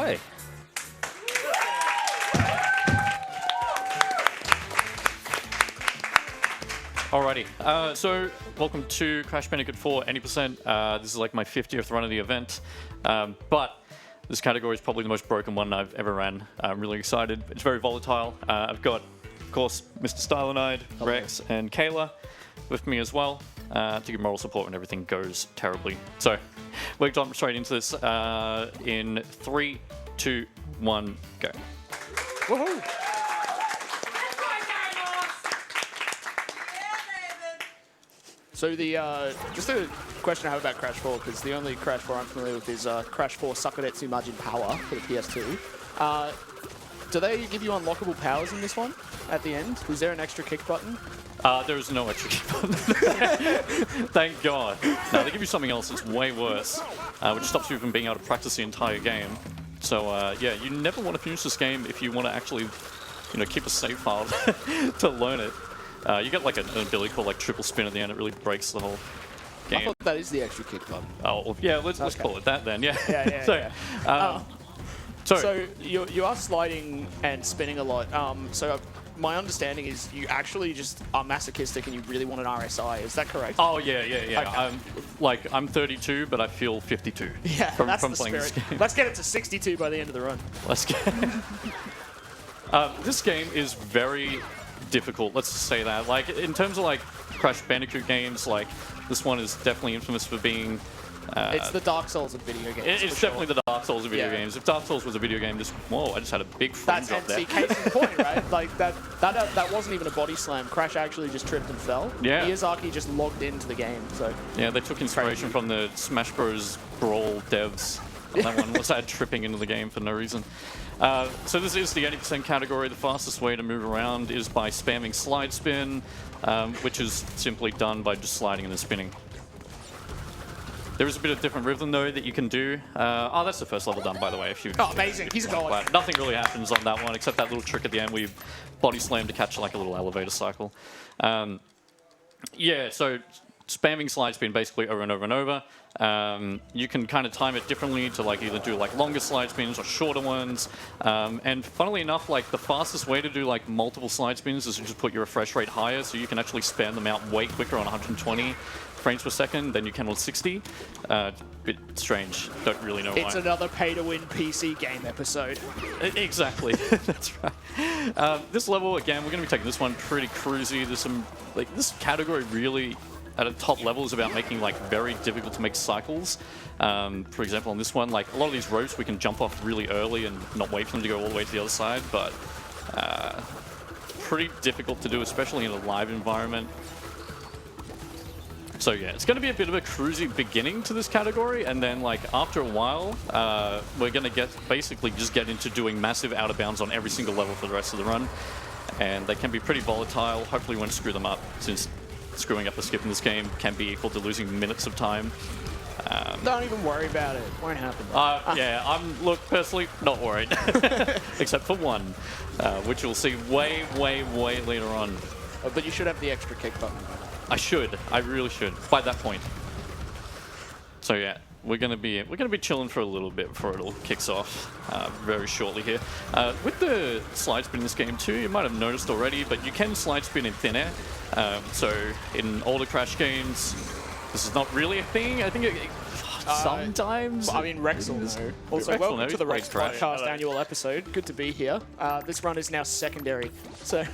Hey. Alrighty, so welcome to Crash Bandicoot 4 80%. This is like my 50th run of the event, but this category is probably the most broken one I've ever ran. I'm really excited. It's very volatile. I've got, of course, Mr. Stylenide, Rex, and Kayla with me as well to give moral support when everything goes terribly. So we're jumping straight into this in 3, 2, 1, go. Woohoo! So the just a question I have about Crash 4, because the only Crash 4 I'm familiar with is Crash 4 Sakuretsu Majin Power for the PS2. Do they give you unlockable powers in this one at the end? Is there an extra kick button? There is no extra kick button. Thank God. No, they give you something else that's way worse, which stops you from being able to practice the entire game. So yeah, you never want to finish this game if you want to actually, keep a save file to learn it. You get like an ability called like triple spin at the end. It really breaks the whole game. I thought that is the extra kick button. Oh, well, yeah, let's call it that then. Yeah. Yeah. So, so you are sliding and spinning a lot. So my understanding is you actually just are masochistic and you really want an RSI. Is that correct? Oh yeah. Okay. I'm 32, but I feel 52. Yeah, from that's the playing spirit. this game. Let's get it to 62 by the end of the run. Let's get. This game is very difficult. Let's just say that. Like in terms of like Crash Bandicoot games, like this one is definitely infamous for being. It's the Dark Souls of video games. It's definitely the Dark Souls of video games. If Dark Souls was a video game, I just had a big frame drop there. That's case in point, right? Like that wasn't even a body slam. Crash actually just tripped and fell. Yeah. Miyazaki just logged into the game. So yeah, they took inspiration from the Smash Bros. Brawl devs. That one was tripping into the game for no reason. So this is the 80% category. The fastest way to move around is by spamming slide spin, which is simply done by just sliding and then spinning. There is a bit of different rhythm though that you can do. Oh, that's the first level done, by the way. Oh, amazing! He's going. But nothing really happens on that one except that little trick at the end where you body slam to catch like a little elevator cycle. Yeah, so spamming slide spin basically over and over and over. You can kind of time it differently to like either do like longer slide spins or shorter ones. And funnily enough, like the fastest way to do like multiple slide spins is to just put your refresh rate higher, so you can actually spam them out way quicker on 120 frames per second than you can on 60. Bit strange. Don't really know why. It's another pay-to-win PC game episode. Exactly. That's right. This level again, we're going to be taking this one pretty cruisy. There's some like this category really. At a top level is about making like very difficult to make cycles. For example, on this one, like a lot of these ropes we can jump off really early and not wait for them to go all the way to the other side, but pretty difficult to do, especially in a live environment. So yeah, it's going to be a bit of a cruisy beginning to this category, and then like after a while, we're going to basically just get into doing massive out of bounds on every single level for the rest of the run, and they can be pretty volatile. Hopefully, we won't screw them up, since screwing up a skip in this game can be equal to losing minutes of time. Don't even worry about it. Won't happen. Yeah, I'm personally not worried, except for one, which we'll see way later on. Oh, but you should have the extra kick button. I really should by that point. So yeah, we're gonna be chilling for a little bit before it all kicks off very shortly here. With the slide spin in this game too, you might have noticed already, but you can slide spin in thin air. So in older Crash games, this is not really a thing. I think sometimes. I mean, Rex will know. Also, Rex welcome will know. to the Rex Crash Podcast annual episode. Good to be here. This run is now secondary. So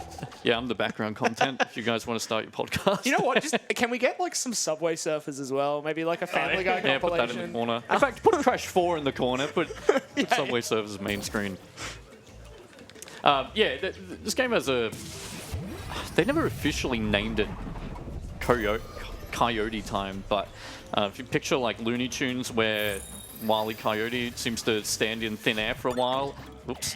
yeah, I'm the background content. If you guys want to start your podcast, you know what? Can we get like some Subway Surfers as well? Maybe like a Family Guy compilation. Put that in the corner. In fact, put Crash 4 in the corner. Put Subway Surfers main screen. Yeah, this game has a. They never officially named it Coyote Time, but if you picture like Looney Tunes where Wile E. Coyote seems to stand in thin air for a while. Oops,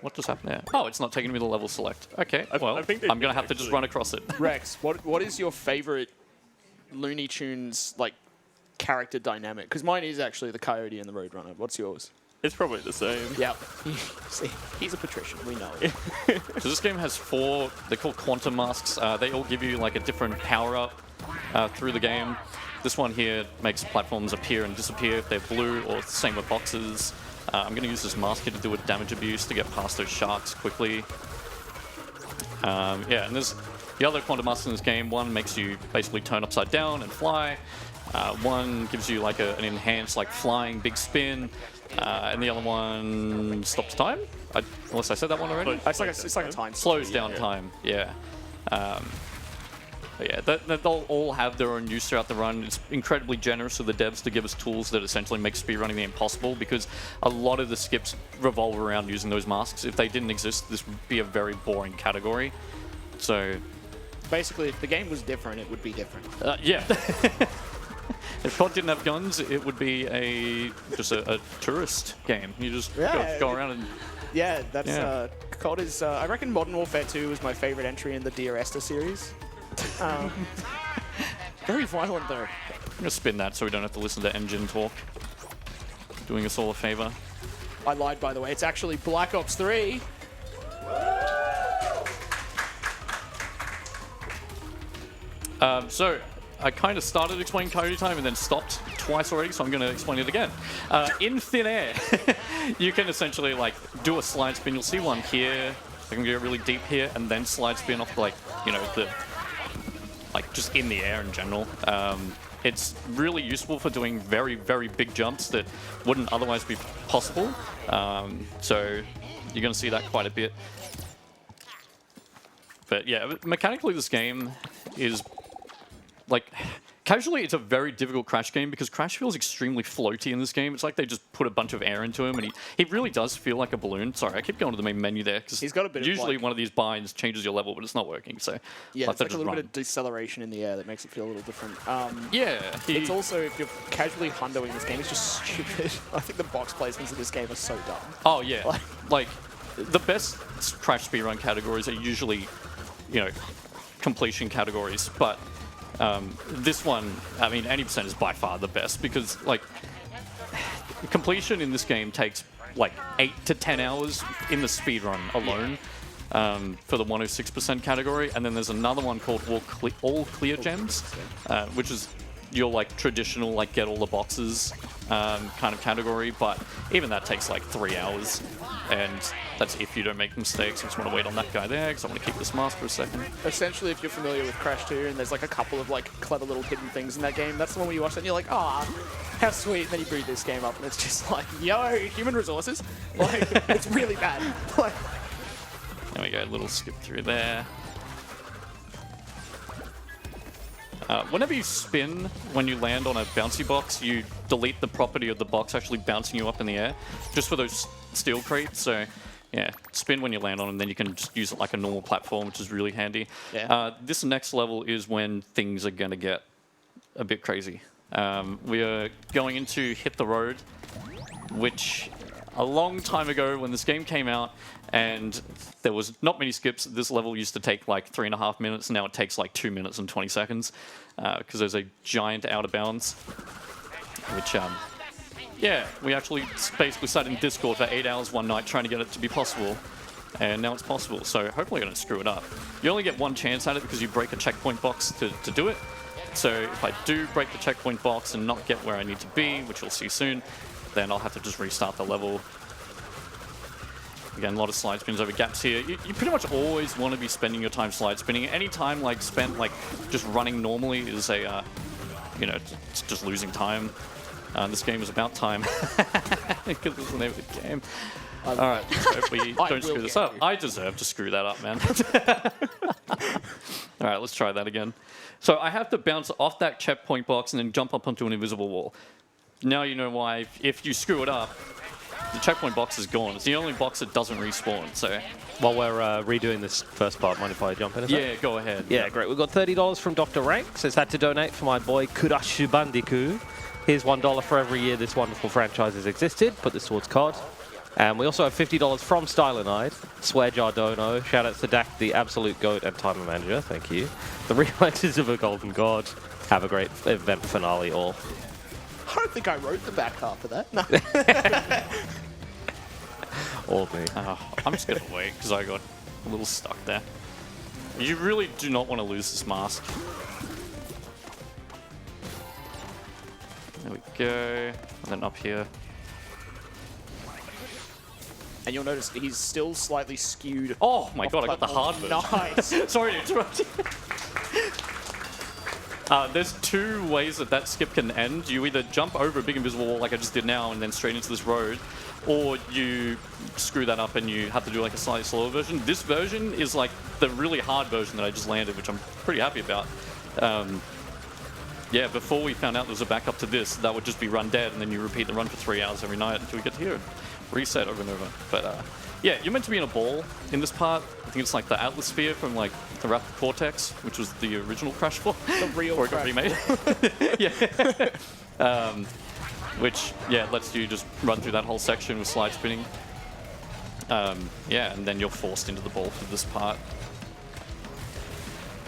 what just happened there? Oh, it's not taking me to level select. Okay, well, I'm going to have to just run across it. Rex, what is your favorite Looney Tunes like character dynamic? Because mine is actually the Coyote and the Roadrunner. What's yours? It's probably the same. Yep. See, he's a patrician. We know it. So this game has 4, they're called quantum masks. They all give you like a different power-up through the game. This one here makes platforms appear and disappear if they're blue, or same with boxes. I'm going to use this mask here to do a damage abuse to get past those sharks quickly. Yeah, and there's the other quantum masks in this game. One makes you basically turn upside down and fly. One gives you like an enhanced like flying big spin. And the other one stops time. Unless I said that one already. It's like a time. Slows down time. Yeah. But yeah, they'll all have their own use throughout the run. It's incredibly generous of the devs to give us tools that essentially make speedrunning the impossible, because a lot of the skips revolve around using those masks. If they didn't exist, this would be a very boring category. So basically, if the game was different, it would be different. Yeah. If COD didn't have guns, it would be just a tourist game. You just go around and... Yeah, that's... COD is... I reckon Modern Warfare 2 is my favorite entry in the Dear Esther series. Very violent, though. I'm going to spin that so we don't have to listen to engine talk. Doing us all a favor. I lied, by the way. It's actually Black Ops 3. So, I kind of started explaining Coyote Time and then stopped twice already, so I'm going to explain it again. In thin air, you can essentially like do a slide spin. You'll see one here. I can get really deep here and then slide spin off like, you know, just in the air in general. It's really useful for doing very, very big jumps that wouldn't otherwise be possible. So you're going to see that quite a bit. But yeah, mechanically this game is like... Casually, it's a very difficult Crash game because Crash feels extremely floaty in this game. It's like they just put a bunch of air into him, and he really does feel like a balloon. Sorry, I keep going to the main menu there because he's got a bit usually of like, one of these binds changes your level, but it's not working. So yeah, it's like a little bit of deceleration in the air that makes it feel a little different. Yeah, it's also, if you're casually hundoing this game, it's just stupid. I think the box placements in this game are so dumb. Oh yeah, like the best Crash speedrun categories are usually, you know, completion categories, but. This one, I mean, 80% is by far the best because, like, completion in this game takes, like, 8 to 10 hours in the speedrun alone for the 106% category. And then there's another one called All Clear Gems, which is your, like, traditional, like, get all the boxes kind of category. But even that takes, like, 3 hours. And that's if you don't make mistakes. I just want to wait on that guy there because I want to keep this mask for a second. Essentially, if you're familiar with Crash 2 and there's like a couple of like clever little hidden things in that game, that's the one where you watch it and you're like, ah, how sweet. And then you boot this game up and it's just like, yo, human resources. Like, it's really bad. Like, there we go, a little skip through there. Whenever you spin, when you land on a bouncy box, you delete the property of the box actually bouncing you up in the air, just for those steel crates. So, yeah, spin when you land on them, then you can just use it like a normal platform, which is really handy. Yeah. This next level is when things are going to get a bit crazy. We are going into Hit the Road, which a long time ago when this game came out, and there was not many skips. This level used to take like 3.5 minutes. Now it takes like 2 minutes and 20 seconds because there's a giant out of bounds. Which, yeah, we actually basically sat in Discord for 8 hours one night trying to get it to be possible. And now it's possible. So hopefully I don't screw it up. You only get one chance at it because you break a checkpoint box to do it. So if I do break the checkpoint box and not get where I need to be, which we'll see soon, then I'll have to just restart the level. Again, a lot of slide spins over gaps here. You pretty much always want to be spending your time slide spinning. Any time like spent like just running normally is a, you know, it's just losing time. This game is about time because it's the name of the game. All right, so if we don't screw this up, I deserve to screw that up, man. All right, let's try that again. So I have to bounce off that checkpoint box and then jump up onto an invisible wall. Now you know why. If you screw it up, the checkpoint box is gone. It's the only box that doesn't respawn. So while we're redoing this first part, mind if I jump in? Yeah, go ahead. Yeah, great. We've got $30 from Dr. Rank. Says had to donate for my boy Kurashu Bandicoot. Here's $1 for every year this wonderful franchise has existed. Put this towards COD. And we also have $50 from Stylenide. Swear Jardono. Shoutouts to Dak, the absolute GOAT and timer manager. Thank you. The Relentless of a Golden God. Have a great event finale all. I don't think I wrote the back half of that. No. All me. I'm just going to wait because I got a little stuck there. You really do not want to lose this mask. There we go. And then up here. and you'll notice that he's still slightly skewed. Oh my off god, I got the platform. hard version. Nice. Sorry to interrupt you. There's two ways that skip can end. You either jump over a big invisible wall like I just did now and then straight into this road, or you screw that up and you have to do like a slightly slower version. This version is like the really hard version that I just landed, which I'm pretty happy about. Yeah, before we found out there was a backup to this, that would just be run dead, and then you repeat the run for 3 hours every night until we get here. Reset over and over. But yeah, you're meant to be in a ball in this part. I think it's like the Atlas Sphere from like the Rapid Cortex, which was the original Crash 4. The real or it got Crash remade. Yeah. Which, yeah, lets you just run through that whole section with slide spinning. Yeah, and then you're forced into the ball for this part.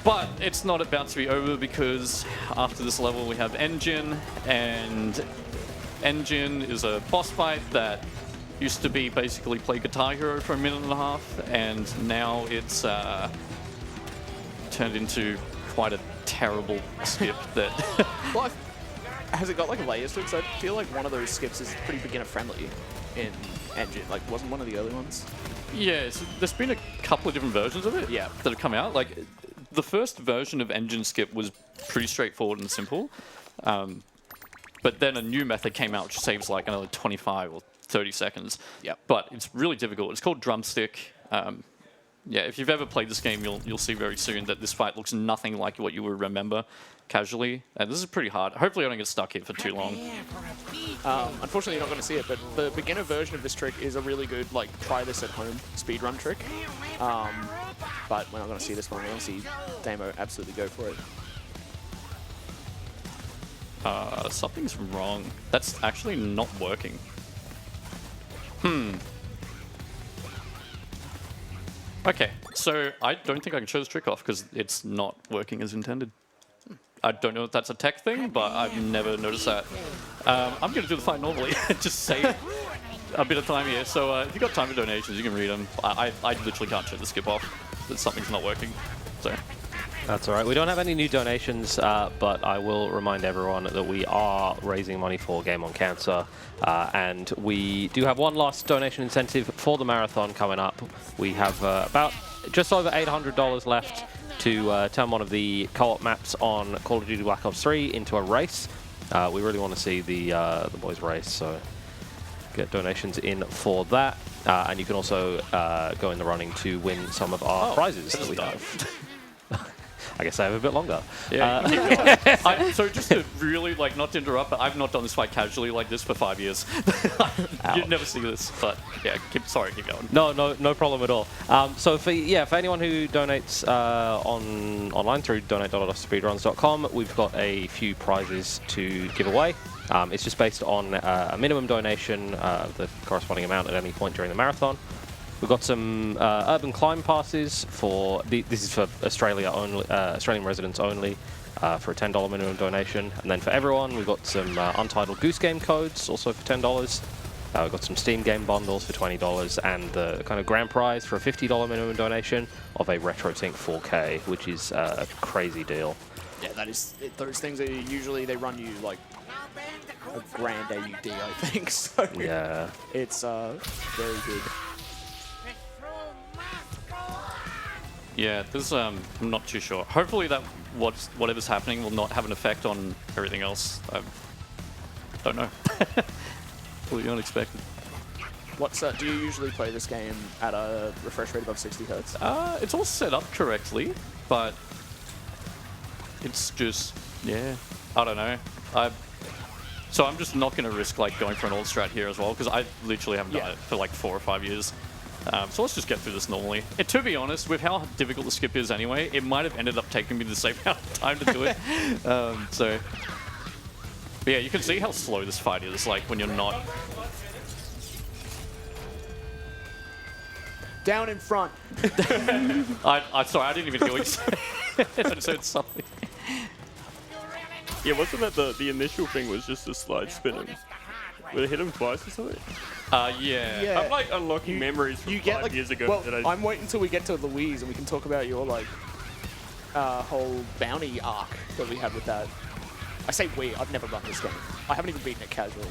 But it's not about to be over because after this level we have Engine, and Engine is a boss fight that used to be basically play Guitar Hero for a minute and a half, and now it's turned into quite a terrible skip that... Well, has it got like layers to it? Because I feel like one of those skips is pretty beginner friendly in Engine. Like, wasn't one of the early ones? Yeah, so there's been a couple of different versions of it that have come out. Like, the first version of Engine Skip was pretty straightforward and simple. But then a new method came out which saves like another 25 or 30 seconds. Yep. But it's really difficult. It's called Drumstick. Yeah, if you've ever played this game, you'll see very soon that this fight looks nothing like what you would remember casually. And this is pretty hard. Hopefully I don't get stuck here for too long. Unfortunately, you're not going to see it, but the beginner version of this trick is a really good, like, try this at home speedrun trick. But we're not going to see this one. We're going to see Damo absolutely go for it. Something's wrong. That's actually not working. Okay, so I don't think I can show this trick off because it's not working as intended. I don't know if that's a tech thing, but I've never noticed that. I'm going to do the fight normally, just save a bit of time here. So if you've got time for donations, you can read them. I literally can't show the skip off. That something's not working. So. That's all right. We don't have any new donations, but I will remind everyone that we are raising money for Game on Cancer, and we do have one last donation incentive for the marathon coming up. We have about just over $800 left to turn one of the co-op maps on Call of Duty Black Ops 3 into a race. We really want to see the boys race, so get donations in for that. And you can also go in the running to win some of our prizes that we have. I guess I have a bit longer. Yeah. So just to really, like, not to interrupt, but I've not done this fight casually like this for 5 years. You'd never see this, but yeah, keep going. No problem at all. So for anyone who donates online through donate.ausspeedruns.com, we've got a few prizes to give away. It's just based on a minimum donation, the corresponding amount at any point during the marathon. We've got some urban climb passes for this is for Australia only, Australian residents only, for a $10 minimum donation. And then for everyone, we've got some Untitled Goose Game codes, also for $10. We've got some Steam game bundles for $20, and the kind of grand prize for a $50 minimum donation of a RetroTink 4K, which is a crazy deal. Yeah, that is those things are usually they run you like a grand AUD, I think. So yeah, it's very good. Yeah, this I'm not too sure. Hopefully that whatever's happening will not have an effect on everything else. I don't know. Completely unexpected. Do you usually play this game at a refresh rate above 60 hertz? It's all set up correctly, but it's just, yeah, I don't know. So I'm just not going to risk like going for an old strat here as well, because I literally haven't done it for like 4 or 5 years. So let's just get through this normally. And to be honest, with how difficult the skip is anyway, it might have ended up taking me the same amount of time to do it. But yeah, you can see how slow this fight is, like when you're not... Down in front. I'm sorry, I didn't even hear what you said. I just heard something. Yeah, wasn't that the initial thing was just the slide spinning? Would it hit him twice or something? Yeah. I'm like unlocking memories from 5 years ago. Well, I'm waiting until we get to Louise and we can talk about your like whole bounty arc that we had with that. I say we, I've never run this game. I haven't even beaten it casually.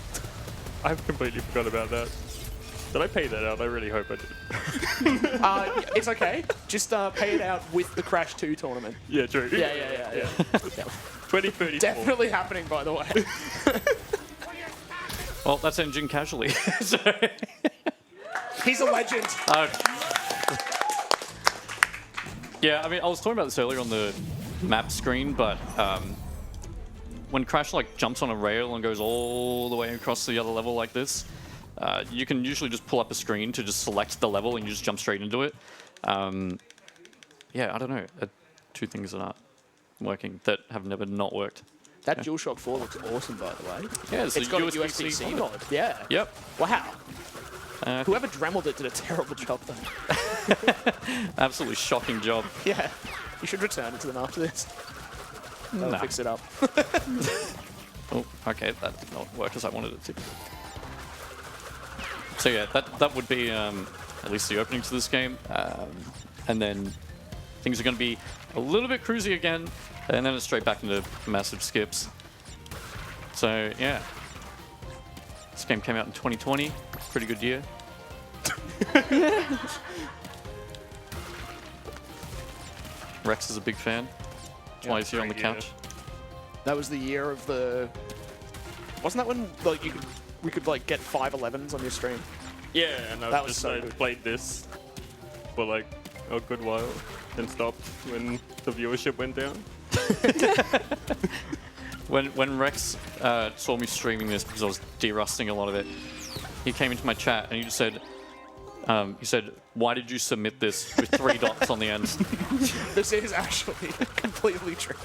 I've completely forgot about that. Did I pay that out? I really hope I did. It's okay. Just pay it out with the Crash 2 tournament. Yeah, true. Yeah. 2034. Definitely happening, by the way. Well, that's engine casually. So, He's a legend. yeah, I mean, I was talking about this earlier on the map screen, but when Crash like jumps on a rail and goes all the way across the other level like this, you can usually just pull up a screen to just select the level and you just jump straight into it. Yeah, I don't know. Two things that aren't working that have never not worked. That DualShock 4 looks awesome, by the way. Yeah, it's got a USB-C mod. Yeah. Yep. Wow. Whoever dremeled it did a terrible job, though. Absolutely shocking job. Yeah. You should return it to them after this. They'll Nah. fix it up. Oh, okay, that did not work as I wanted it to. So yeah, that would be at least the opening to this game. And then things are going to be a little bit cruisy again, and then it's straight back into massive skips. So yeah, this game came out in 2020, pretty good year. Rex is a big fan. That's why he's here on the great couch. That was the year of the... Wasn't that when like we could like get 511s on your stream? Yeah, and That I was just so I good. played this for like a good while, then stopped when the viewership went down. When Rex saw me streaming this because I was derusting a lot of it, he came into my chat and he just said, "Why did you submit this with 3 dots on the end?" This is actually completely true.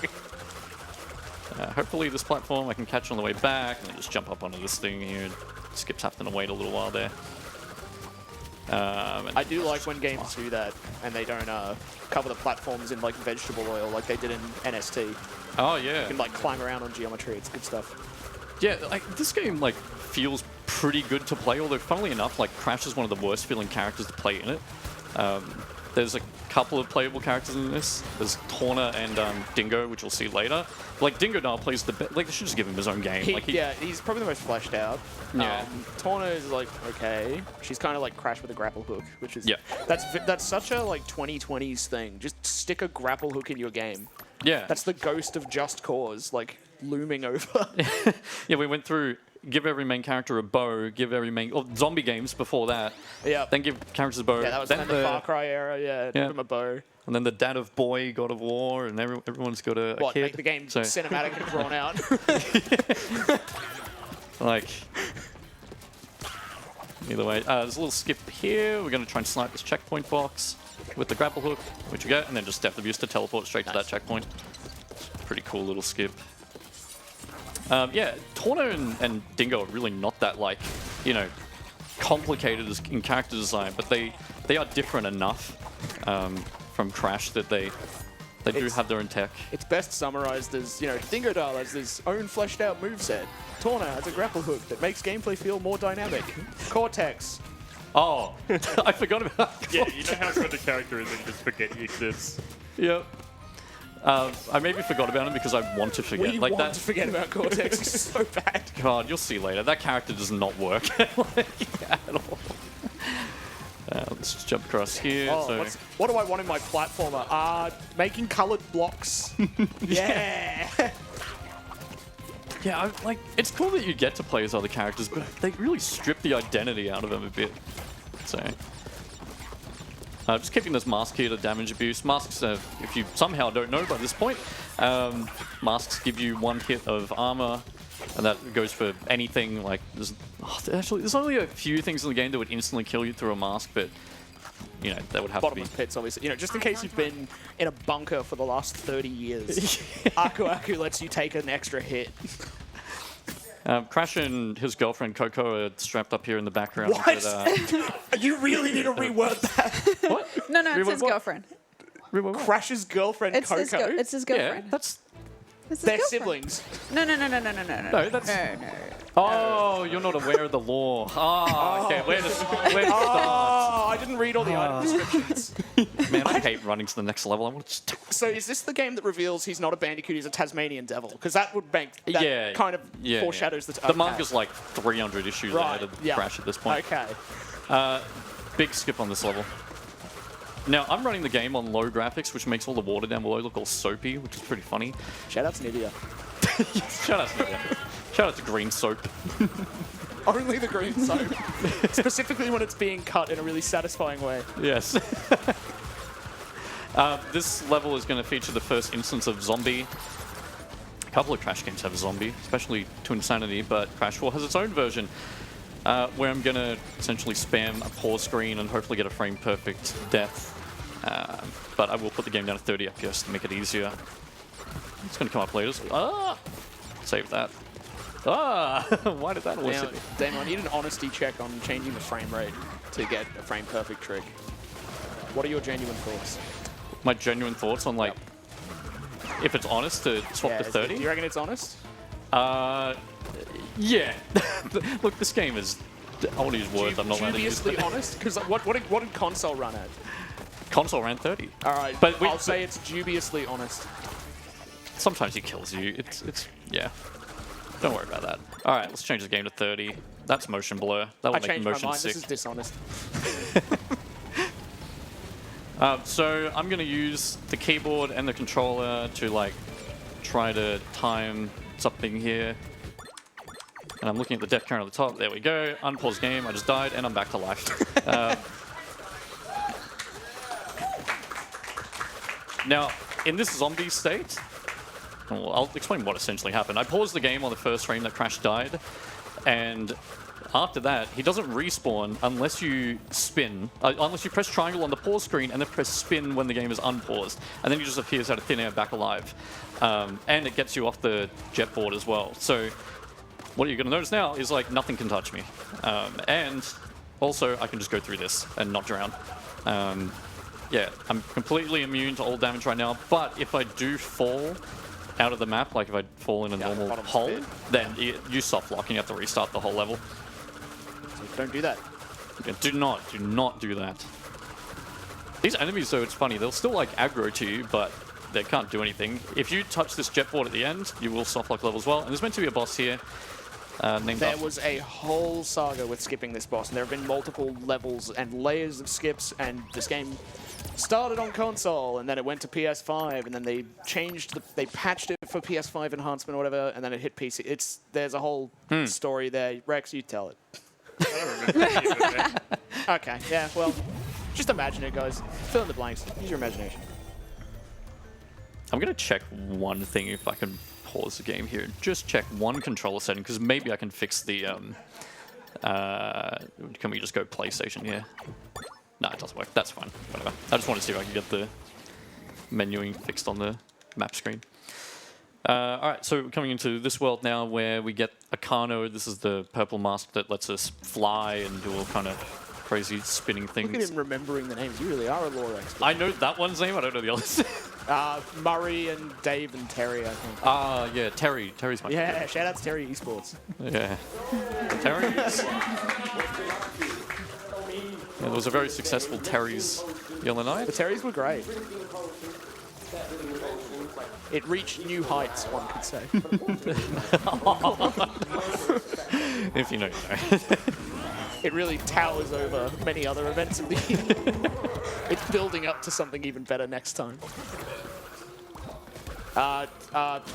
Hopefully this platform I can catch on the way back and then just jump up onto this thing here. Skip's having to wait a little while there. And I do like when games do that and they don't cover the platforms in like vegetable oil like they did in NST. oh You yeah, can like climb around on geometry. It's good stuff. yeah. Like this game like feels pretty good to play. Although funnily enough, like Crash is one of the worst feeling characters to play in it. There's a couple of playable characters in this. There's Torna and Dingo, which we'll see later. Like Dingo now plays the best. Like they should just give him his own game. Yeah, he's probably the most fleshed out. Yeah. Torna is like okay. She's kind of like Crash with a grapple hook, which is Yeah. That's such a like 2020s thing. Just stick a grapple hook in your game. Yeah. That's the ghost of Just Cause like looming over. Yeah, we went through give every main character a bow, give every main zombie games before that. Yeah. Then give characters a bow. Yeah, that was then the Far Cry era. Yeah, Yeah. give him a bow. And then the Dad of Boy, God of War, and everyone's got a What kid. make the game So, cinematic and drawn out? like, either way, there's a little skip here. We're going to try and snipe this checkpoint box with the grapple hook, which you get, and then just depth abuse to teleport straight to that checkpoint. Pretty cool little skip. Yeah, Torna and Dingo are really not that, like, you know, complicated in character design, but they are different enough from Crash that they do It's- have their own tech. It's best summarized as, you know, Dingodile has his own fleshed out moveset. Torna has a grapple hook that makes gameplay feel more dynamic. Cortex. Oh, I forgot about. Yeah, you know how good the character is and you just forget he exists. Yep. I maybe forgot about him because I want to forget. We like want that. to forget about Cortex. It's so bad. God, you'll see later. That character does not work like, at all. Let's just jump across here. Oh, so what do I want in my platformer? Making colored blocks. Yeah. yeah, like it's cool that you get to play as other characters, but they really strip the identity out of them a bit. So. Just keeping this mask here to damage abuse. Masks, if you somehow don't know by this point, masks give you 1 hit of armor, and that goes for anything. Like, there's only a few things in the game that would instantly kill you through a mask, but you know that would have to be. Bottomless pits, obviously. You know, just in case you've been in a bunker for the last 30 years, Aku Aku lets you take an extra hit. Crash and his girlfriend Coco are strapped up here in the background. What? But, You really need to reword that. what? No, it's Rewind his what? girlfriend. Crash's girlfriend It's his, Coco. it's his Yeah, girlfriend. that's. It's his They're girlfriend. siblings. No. No, that's. No. Oh, you're not aware of the law. Ah, okay. Where to start? Oh, I didn't read all the item descriptions. Man, I hate running to the next level. I want to just. So is this the game that reveals he's not a Bandicoot, he's a Tasmanian devil? Because that would make that Yeah, kind of yeah, foreshadows yeah. the The manga's like 300 issues Right, ahead of yeah. Crash at this point. Okay. Big skip on this level. Now, I'm running the game on low graphics, which makes all the water down below look all soapy, which is pretty funny. Shout out to Nivea. Shout out to Nivea. Shout out to green soap. Only the green soap. Specifically when it's being cut in a really satisfying way. Yes. This level is going to feature the first instance of zombie. A couple of Crash games have a zombie, especially to Insanity, but Crash 4 has its own version, where I'm going to essentially spam a pause screen and hopefully get a frame-perfect death. But I will put the game down to 30 FPS to make it easier. It's going to come up later. Ah! Save that. Ah! Why did that Now, elicit? Damon, I need an honesty check on changing the frame rate to get a frame-perfect trick. What are your genuine thoughts? My genuine thoughts on, like, if it's honest to swap to 30? Do you reckon it's honest? Yeah. Look, this game is... I want to use words I'm not allowed to use. Dubiously honest? Because what did console run at? Console ran 30. All right, But I'll say it's dubiously honest. Sometimes he kills you. It's yeah. Don't worry about that. All right, let's change the game to 30. That's motion blur. That will I make changed my motion mind. sick. This is dishonest. So I'm going to use the keyboard and the controller to like try to time something here. And I'm looking at the death count at the top. There we go. Unpause game. I just died and I'm back to life. Now, in this zombie state, well, I'll explain what essentially happened. I paused the game on the first frame that Crash died, and after that, he doesn't respawn unless you spin, unless you press triangle on the pause screen and then press spin when the game is unpaused. And then he just appears out of thin air back alive. And it gets you off the jet board as well. So what you're going to notice now is like nothing can touch me. And also I can just go through this and not drown. Yeah, I'm completely immune to all damage right now, but if I do fall out of the map, like if I fall in a normal hole, then you soft lock and you have to restart the whole level. So don't do that. Yeah, do not do that. These enemies, though, it's funny, they'll still like aggro to you, but they can't do anything. If you touch this jet board at the end, you will soft lock level as well. And there's meant to be a boss here. There was a whole saga with skipping this boss, and there have been multiple levels and layers of skips, and this game started on console, and then it went to PS5, and then they they patched it for PS5 enhancement or whatever, and then it hit PC. There's a whole story there. Rex, you tell it. Okay, yeah, well, just imagine it, guys. Fill in the blanks. Use your imagination. I'm going to check one thing if I can pause the game here. Just check one controller setting, because maybe I can fix the... can we just go PlayStation here? No, it doesn't work. That's fine. Whatever. I just want to see if I can get the menuing fixed on the map screen. All right, so coming into this world now where we get Akano. This is the purple mask that lets us fly and do all kind of crazy spinning things. Look at him remembering the names. You really are a lore expert. I know that one's name. I don't know the others. Murray and Dave and Terry, I think. Yeah, Terry. Terry's my Yeah, shout out to Terry Esports. Yeah. Terry's. Yeah, there was a very successful Terry's the other night. The Terrys were great. It reached new heights, one could say. If you know, you know. It really towers over many other events of the year. It's building up to something even better next time.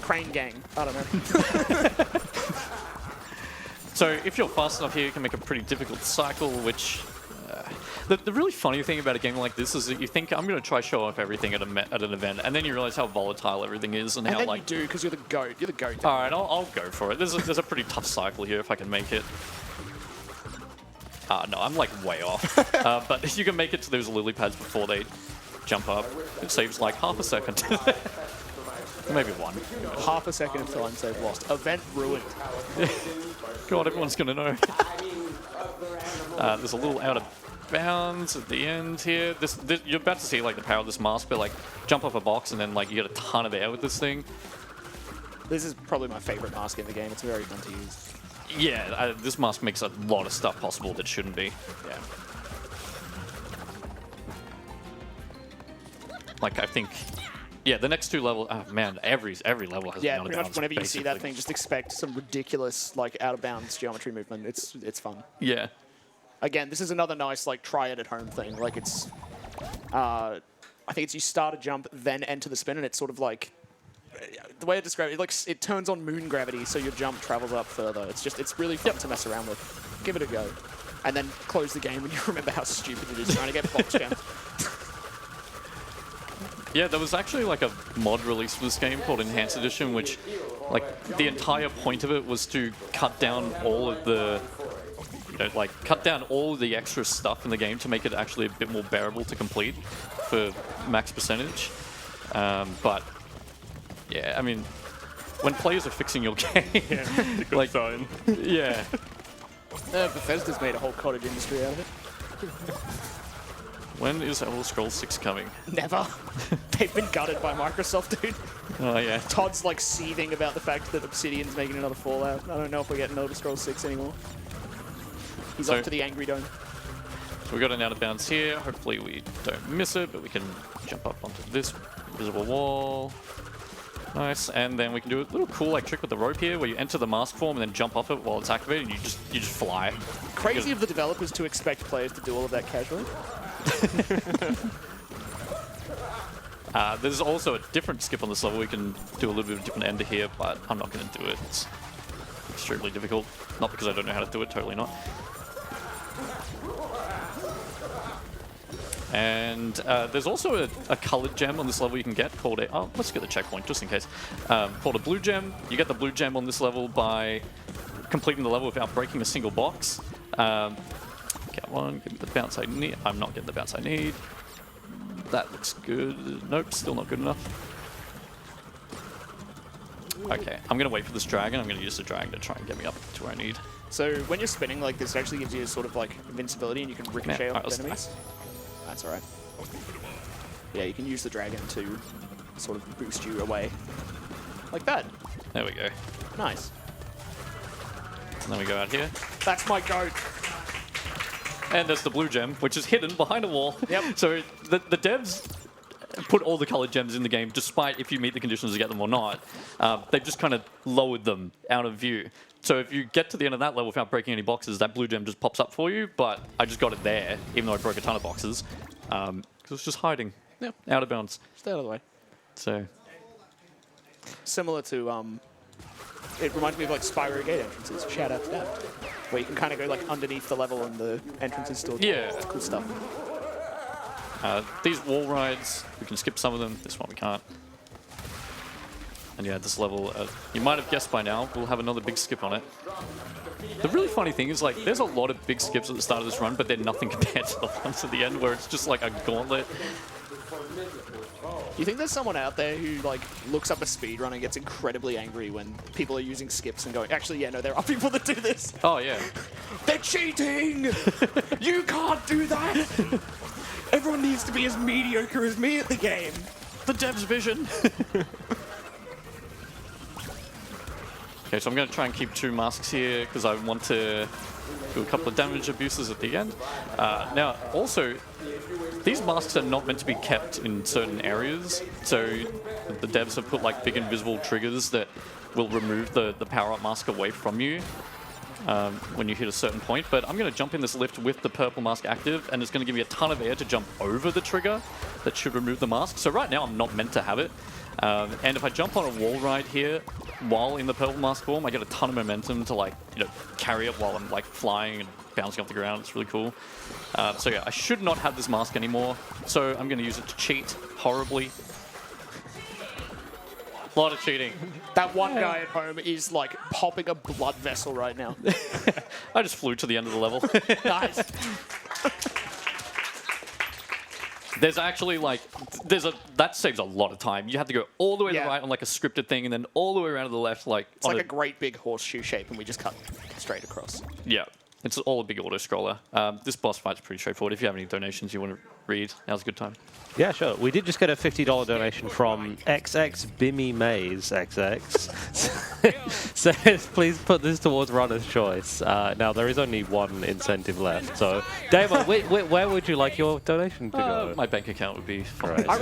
Crane Gang. I don't know. So if you're fast enough here, you can make a pretty difficult cycle, which... The really funny thing about a game like this is that you think, I'm going to try show off everything at an event, and then you realize how volatile everything is and how, then like... you do, because you're the GOAT. You're the GOAT. All right, I'll go for it. There's a pretty tough cycle here if I can make it. No, I'm like way off. But you can make it to those lily pads before they jump up. It saves like half a second. Maybe one. Half a second of time save lost. Event ruined. God, everyone's going to know. There's a little out of bounds at the end here. This you're about to see like the power of this mask, but like jump off a box and then like you get a ton of air with this thing. This is probably my favorite mask in the game. It's very fun to use. Yeah, this mask makes a lot of stuff possible that shouldn't be. Yeah. Like I think, yeah, the next two levels. Oh man, every level has Yeah, out of pretty bounds, much whenever you see that basically. thing, just expect some ridiculous like out of bounds geometry movement. It's fun. Yeah. again, this is another nice like try it at home thing. Like it's, I think it's you start a jump, then enter the spin, and it's sort of like, the way I describe it, like it turns on moon gravity, so your jump travels up further. It's really fun to mess around with. Give it a go, and then close the game when you remember how stupid it is trying to get box jumped. Yeah, there was actually like a mod release for this game called Enhanced Edition, which, like, the entire point of it was to cut down all of the, cut down all of the extra stuff in the game to make it actually a bit more bearable to complete for max percentage. But yeah, I mean, when players are fixing your game, It's a good sign. yeah. Bethesda's made a whole cottage industry out of it. When is Elder Scrolls 6 coming? Never. They've been gutted by Microsoft, dude. Oh yeah. Todd's like seething about the fact that Obsidian's making another Fallout. I don't know if we're getting Elder Scrolls 6 anymore. He's So- off to the Angry Dome. So we got an out of bounds here. Hopefully we don't miss it, but we can jump up onto this invisible wall. Nice, and then we can do a little cool like trick with the rope here, where you enter the mask form and then jump off it while it's activated, and you just fly. Crazy of the developers to expect players to do all of that casually. There's also a different skip on this level. We can do a little bit of a different ender here, but I'm not going to do it. It's extremely difficult. Not because I don't know how to do it, totally not. And there's also a colored gem on this level you can get called a... Oh, let's get the checkpoint just in case. Called a blue gem. You get the blue gem on this level by completing the level without breaking a single box. Get one, give me the bounce I need. I'm not getting the bounce I need. That looks good. Nope, still not good enough. Okay, I'm going to wait for this dragon. I'm going to use the dragon to try and get me up to where I need. So when you're spinning like this, it actually gives you sort of like invincibility and you can ricochet Yeah, off alright, enemies. That's alright. Yeah, you can use the dragon to sort of boost you away. Like that. There we go. Nice. And then we go out here. That's my goat. And there's the blue gem, which is hidden behind a wall. Yep. So the devs put all the colored gems in the game, despite if you meet the conditions to get them or not. They've just kind of lowered them out of view. So if you get to the end of that level without breaking any boxes, that blue gem just pops up for you, but I just got it there, even though I broke a ton of boxes, because it's just hiding. Yep. Out of bounds. Stay out of the way. So, Similar to, it reminds me of like Spyro Gate entrances. Shout out to that. Where you can kind of go like underneath the level and the entrance is still yeah. cool stuff. These wall rides, we can skip some of them. This one we can't. And yeah, this level, you might have guessed by now, we'll have another big skip on it. The really funny thing is, like, there's a lot of big skips at the start of this run, but they're nothing compared to the ones at the end, where it's just like a gauntlet. You think there's someone out there who like looks up a speedrun and gets incredibly angry when people are using skips and going, actually, yeah, no, there are people that do this. Oh, yeah. They're cheating! You can't do that! Everyone needs to be as mediocre as me at the game. The dev's vision. Okay, so I'm going to try and keep 2 masks here because I want to do a couple of damage abuses at the end. Now, also, these masks are not meant to be kept in certain areas, so the devs have put like big invisible triggers that will remove the power-up mask away from you when you hit a certain point. But I'm going to jump in this lift with the purple mask active, and it's going to give me a ton of air to jump over the trigger that should remove the mask. So right now I'm not meant to have it. And if I jump on a wall ride here while in the purple mask form, I get a ton of momentum to like, carry it while I'm like flying and bouncing off the ground. It's really cool. So yeah, I should not have this mask anymore. So I'm going to use it to cheat horribly. A lot of cheating. That one guy at home is like popping a blood vessel right now. I just flew to the end of the level. Nice. There's actually like, that saves a lot of time. You have to go all the way to the right on like a scripted thing and then all the way around to the left like... It's like a great big horseshoe shape and we just cut straight across. Yeah, it's all a big auto-scroller. This boss fight's pretty straightforward. If you have any donations you want to read, now's a good time. Yeah, sure. We did just get a $50 donation from XX Bimmy Maze XX. Says, please put this towards runner's choice. Now, there is only one incentive left. So, Damo, where would you like your donation to go? My bank account would be fine. Right. I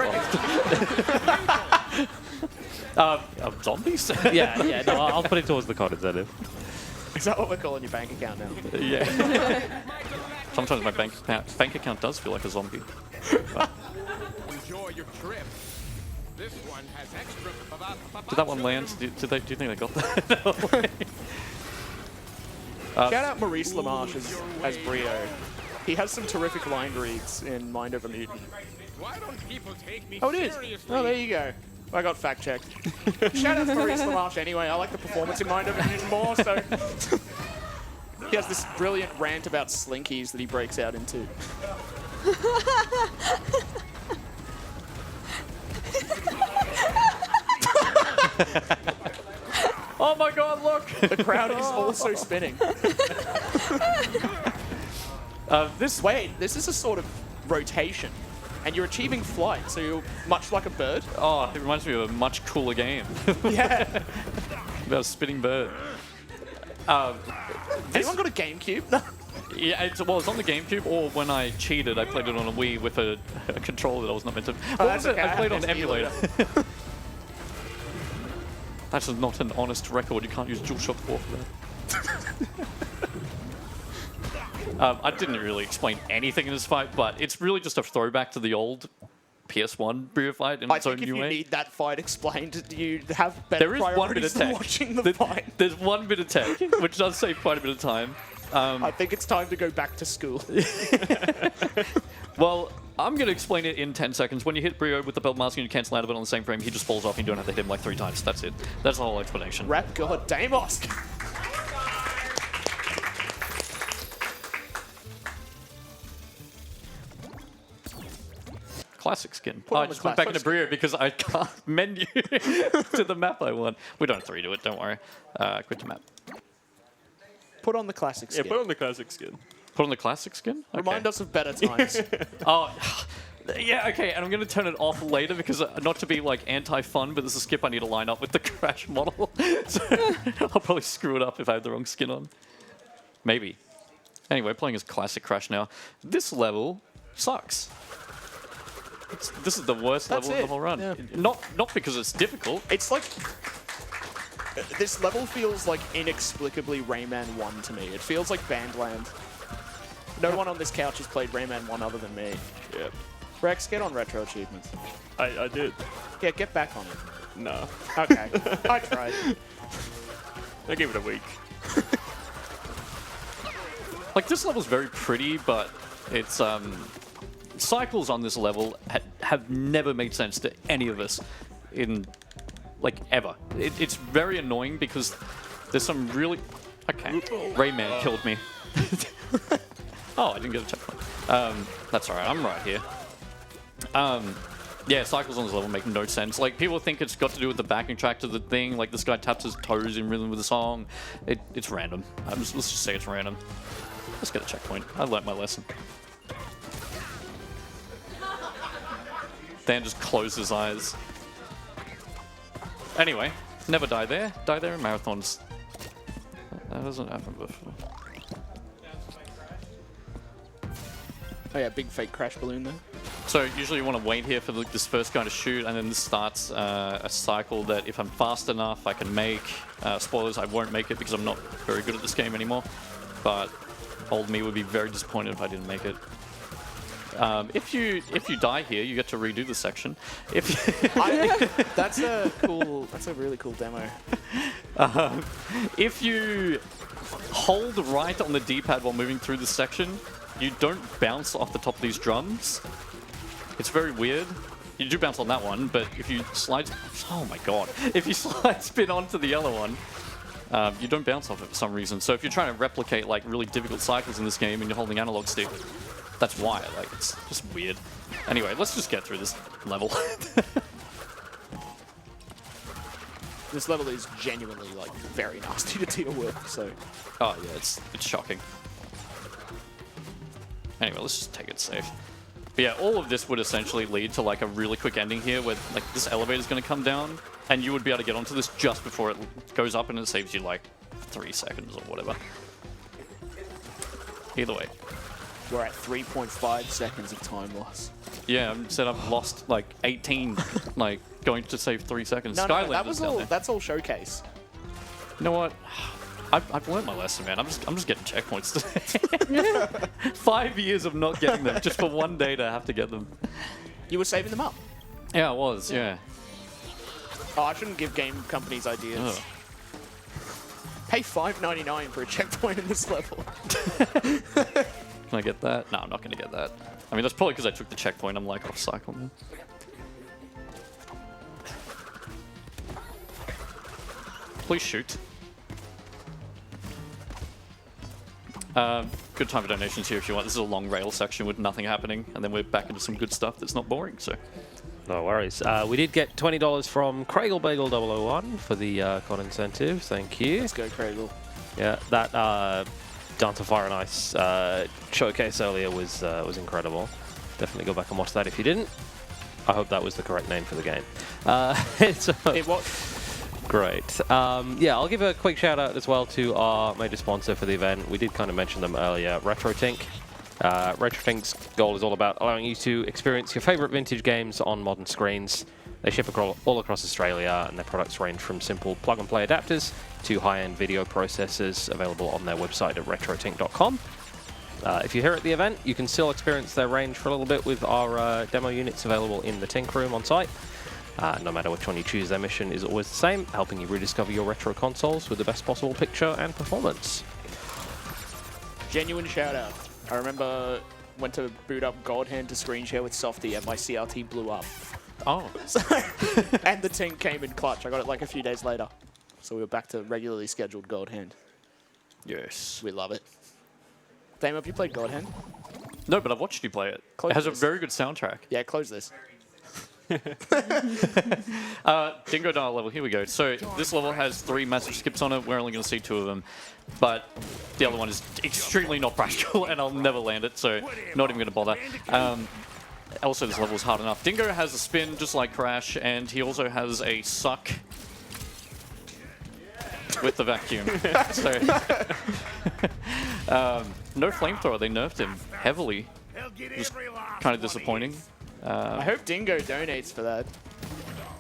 reckon. Zombies? Yeah, no, I'll put it towards the COD incentive. Is that what we're calling your bank account now? Yeah. Sometimes my bank account does feel like a zombie. Enjoy your trip. This one has extra Did that one land? Do you think they got that? Shout out Maurice LaMarche as Brio. He has some terrific line reads in Mind Over Mutant. Why don't people take me Oh, it is. seriously? Oh, there you go. I got fact checked. Shout out to Maurice LaMarche anyway. I like the performance in Mind Over Mutant more, so. He has this brilliant rant about slinkies that he breaks out into. Oh my god, look! The crowd is also spinning. This is a sort of rotation. And you're achieving flight, so you're much like a bird. Oh, it reminds me of a much cooler game. Yeah. About a spinning bird. Anyone got a GameCube? Yeah, it's on the GameCube, or when I cheated, I played it on a Wii with a controller that I was not meant to. What was it? okay. I played on That's emulator. That's not an honest record. You can't use DualShock 4 for that. I didn't really explain anything in this fight, but it's really just a throwback to the old PS1 Brio fight in I its own think if new you way. need that fight explained, you have better There is one bit priorities of than tech. watching the fight. There's one bit of tech, which does save quite a bit of time. I think it's time to go back to school. Well, I'm going to explain it in 10 seconds. When you hit Brio with the belt mask and you cancel out of it on the same frame, he just falls off and you don't have to hit him like 3 times. That's it. That's the whole explanation. Rap God Damosk. Classic skin. Put on I the just went back into classic Brio because I can't menu to the map I want. We don't have to redo it, don't worry. Quit the map. Put on the classic Yeah, skin. put on the classic skin. Put on the classic skin? Okay. Remind us of better times. Oh, yeah, okay, and I'm going to turn it off later because not to be like anti-fun, but there's a skip I need to line up with the Crash model. So I'll probably screw it up if I have the wrong skin on. Maybe. Anyway, playing as classic Crash now. This level sucks. This is the worst That's level of the it, whole run. yeah. Not because it's difficult. It's like... This level feels like inexplicably Rayman 1 to me. It feels like Bandland. No one on this couch has played Rayman 1 other than me. Yep. Rex, get on retro achievements. I did. Yeah, get back on it. No. Okay. I tried. I gave it a week. Like, this level's very pretty, but it's, cycles on this level have never made sense to any of us in, like, ever. It's very annoying because there's some really... Okay, Rayman killed me. Oh, I didn't get a checkpoint. That's alright, I'm right here. Yeah, cycles on this level make no sense. Like, people think it's got to do with the backing track to the thing, like this guy taps his toes in rhythm with the song. It's random. Let's just say it's random. Let's get a checkpoint. I learnt my lesson. Dan just closed his eyes. Anyway, never die there. Die there in marathons. That hasn't happened before. Oh yeah, big fake crash balloon there. So usually you want to wait here for this first guy to shoot, and then this starts a cycle that if I'm fast enough, I can make. Spoilers, I won't make it because I'm not very good at this game anymore. But old me would be very disappointed if I didn't make it. If you die here, you get to redo the section. That's a really cool demo. If you hold right on the D-pad while moving through the section, you don't bounce off the top of these drums. It's very weird. You do bounce on that one, but if you slide... Oh my god. If you slide spin onto the other one, you don't bounce off it for some reason. So if you're trying to replicate like really difficult cycles in this game and you're holding analog stick, that's why. Like, it's just weird. Anyway, let's just get through this level. This level is genuinely like very nasty to deal with. So. Oh yeah, it's shocking. Anyway, let's just take it safe. But yeah, all of this would essentially lead to like a really quick ending here where like this elevator's going to come down and you would be able to get onto this just before it goes up and it saves you like 3 seconds or whatever. Either way. We're at 3.5 seconds of time loss. Yeah, I said I've lost like 18, like going to save 3 seconds. No, Skylanders that was down all. there. That's all showcase. You know what? I've learned my lesson, man. I'm just getting checkpoints today. 5 years of not getting them just for one day to have to get them. You were saving them up. Yeah, I was. Yeah. Oh, I shouldn't give game companies ideas. Ugh. Pay $5.99 for a checkpoint in this level. Can I get that? No, I'm not going to get that. I mean, that's probably because I took the checkpoint. I'm like off cycle now. Please shoot. Good time for donations here if you want. This is a long rail section with nothing happening, and then we're back into some good stuff that's not boring. So, No worries. We did get $20 from Craigle001 for the COD incentive. Thank you. Let's go, Craigle. Yeah, that Dance of Fire and Ice showcase earlier was incredible. Definitely go back and watch that if you didn't. I hope that was the correct name for the game. It was. Great. Yeah, I'll give a quick shout out as well to our major sponsor for the event. We did kind of mention them earlier, RetroTink. RetroTink's goal is all about allowing you to experience your favorite vintage games on modern screens. They ship all across Australia, and their products range from simple plug-and-play adapters to high-end video processors available on their website at retrotink.com. If you're here at the event, you can still experience their range for a little bit with our demo units available in the Tink Room on site. No matter which one you choose, their mission is always the same, helping you rediscover your retro consoles with the best possible picture and performance. Genuine shout out. I remember went to boot up God Hand to screen share with Softy and my CRT blew up. oh, So, and the Tink came in clutch. I got it like a few days later. So we were back to regularly scheduled God Hand. yes. We love it. Damo, have you played God Hand? No, but I've watched you play it. Close It has a this. very good soundtrack. Yeah, close this. Dingo Dial level, here we go. So this level has 3 massive skips on it. We're only going to see 2 of them. But the other one is extremely not practical, and I'll never land it, so not even going to bother. Also, this level is hard enough. Dingo has a spin, just like Crash, and he also has a suck with the vacuum. So, no flamethrower. They nerfed him heavily. It was kind of disappointing. I hope Dingo donates for that.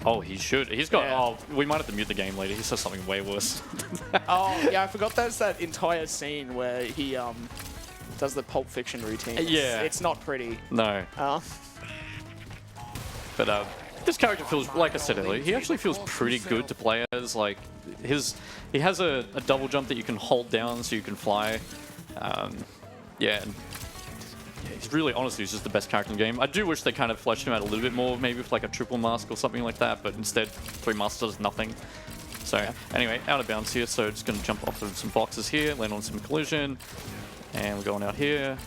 Oh, he should. He's got... Yeah. Oh, we might have to mute the game later. He says something way worse. Oh, yeah, I forgot there's that entire scene where he does the Pulp Fiction routine. Yeah. It's not pretty. No. But this character feels, like I said earlier, he actually feels pretty good to play as. Like, he has a double jump that you can hold down so you can fly. Yeah, and he's really, honestly, he's just the best character in the game. I do wish they kind of fleshed him out a little bit more, maybe with like a triple mask or something like that, but instead 3 masks does nothing. So anyway, out of bounds here, so just going to jump off of some boxes here, land on some collision, and we're going out here.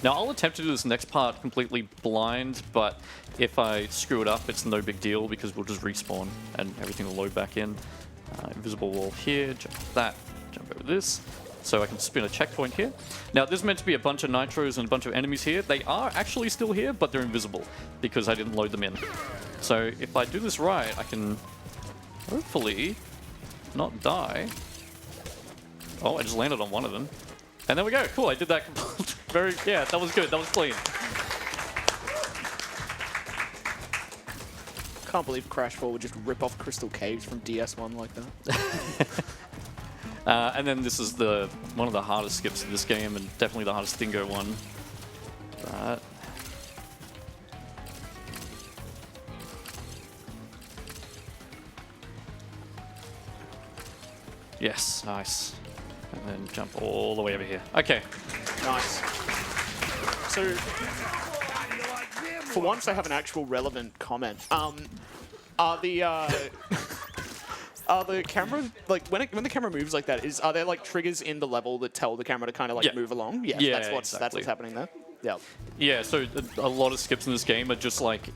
Now I'll attempt to do this next part completely blind, but if I screw it up, it's no big deal because we'll just respawn and everything will load back in. Invisible wall here, jump that, jump over this. So I can spin a checkpoint here. Now there's meant to be a bunch of nitros and a bunch of enemies here. They are actually still here, but they're invisible because I didn't load them in. So if I do this right, I can hopefully not die. Oh, I just landed on one of them. And there we go. Cool, I did that very, yeah, that was good. That was clean. Can't believe Crash 4 would just rip off Crystal Caves from DS1 like that. And then this is one of the hardest skips in this game, and definitely the hardest Dingo one. Yes, nice. And then jump all the way over here. Okay. Nice. So, for once I have an actual relevant comment. Are the camera, like, when the camera moves like that, are there like triggers in the level that tell the camera to kind of like move along? Yeah, Yeah, that's what's exactly. happening there. Yeah. Yeah, so a lot of skips in this game are just like,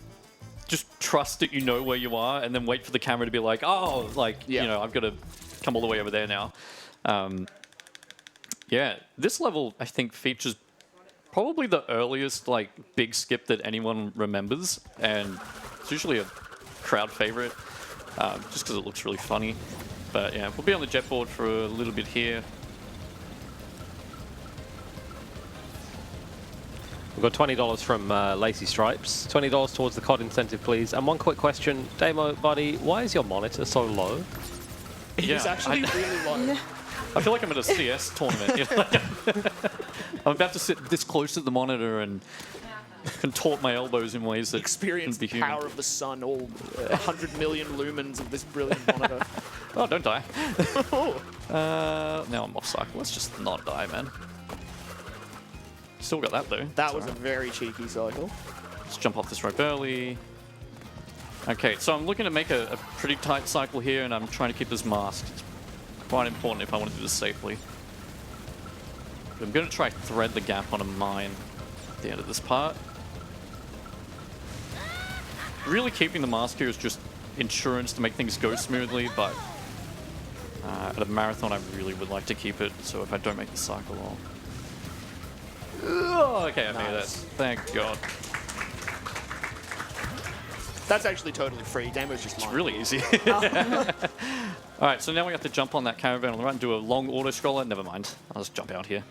just trust that you know where you are, and then wait for the camera to be like, oh, like, you know, I've got to come all the way over there now. Yeah, this level, I think, features probably the earliest, like, big skip that anyone remembers, and it's usually a crowd favorite, just because it looks really funny. But yeah, we'll be on the jetboard for a little bit here. We've got $20 from Lacy Stripes. $20 towards the COD incentive, please. And one quick question, Damo, buddy, why is your monitor so low? He's actually really low. I feel like I'm at a CS tournament. You know? I'm about to sit this close to the monitor and contort my elbows in ways that Experience can the be human. power of the sun, all 100 million lumens of this brilliant monitor. Oh, don't die. Now I'm off cycle. Let's just not die, man. Still got that though. That was a very cheeky cycle. Let's jump off this rope early. Okay, so I'm looking to make a pretty tight cycle here, and I'm trying to keep this masked. It's quite important if I want to do this safely. But I'm going to try thread the gap on a mine at the end of this part. Really keeping the mask here is just insurance to make things go smoothly, but at a marathon I really would like to keep it, so if I don't make the cycle, I'll... okay, I made it. Thank God. That's actually totally free. Damo's just lying. Really easy. Alright, so now we have to jump on that caravan on the right and do a long auto-scroller. Never mind. I'll just jump out here.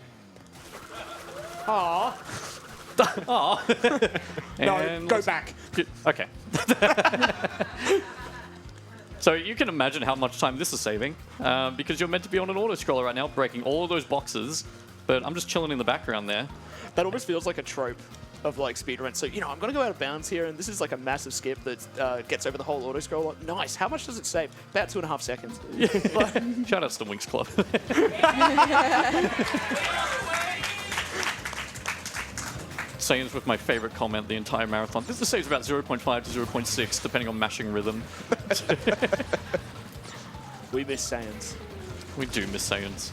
Aww. Aww. No, go back. Okay. So you can imagine how much time this is saving, because you're meant to be on an auto-scroller right now, breaking all of those boxes, but I'm just chilling in the background there. That almost feels like a trope of like speedrun. So, you know, I'm going to go out of bounds here, and this is like a massive skip that gets over the whole auto-scroller. Nice. How much does it save? About 2.5 seconds. Shout out to the Winx Club. Saiyans with my favorite comment the entire marathon. This saves about 0.5 to 0.6, depending on mashing rhythm. We miss Saiyans. We do miss Saiyans.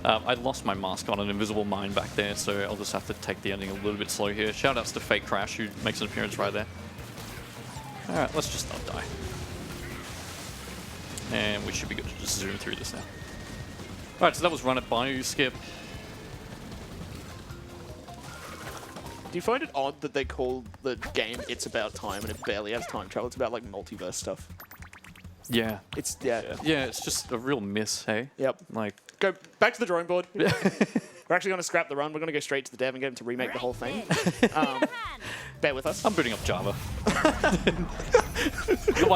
I lost my mask on an invisible mine back there, so I'll just have to take the ending a little bit slow here. Shoutouts to Fake Crash, who makes an appearance right there. Alright, let's just not die. And we should be good to just zoom through this now. Alright, so that was Run It By You skip. Do you find it odd that they call the game It's About Time and it barely has time travel? It's about like multiverse stuff. Yeah. It's, Yeah, it's just a real miss, hey? Yep. Like, Go back to the drawing board. We're actually going to scrap the run. We're going to go straight to the dev and get him to remake the whole thing. Bear with us. I'm booting up Java. the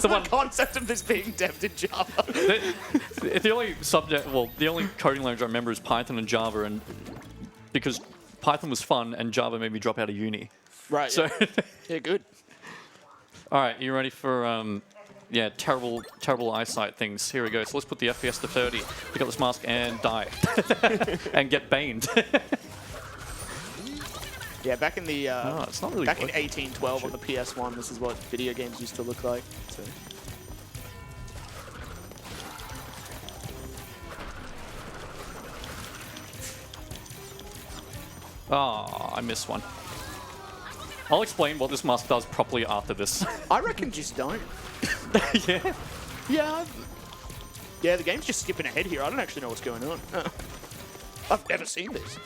one Concept of this being devved in Java. the only subject, well, the only coding language I remember is Python and Java, and because Python was fun and Java made me drop out of uni. Right. So, yeah, good. all right, you ready for yeah, terrible eyesight things? Here we go. So let's put the FPS to 30, pick up this mask and die, and get baned. Yeah, back in the it's not really back in working. 1812 on the PS1, this is what video games used to look like. So. Oh, I missed one. I'll explain what this mask does properly after this. I reckon just don't. Yeah. Yeah. Yeah, the game's just skipping ahead here. I don't actually know what's going on. I've never seen this.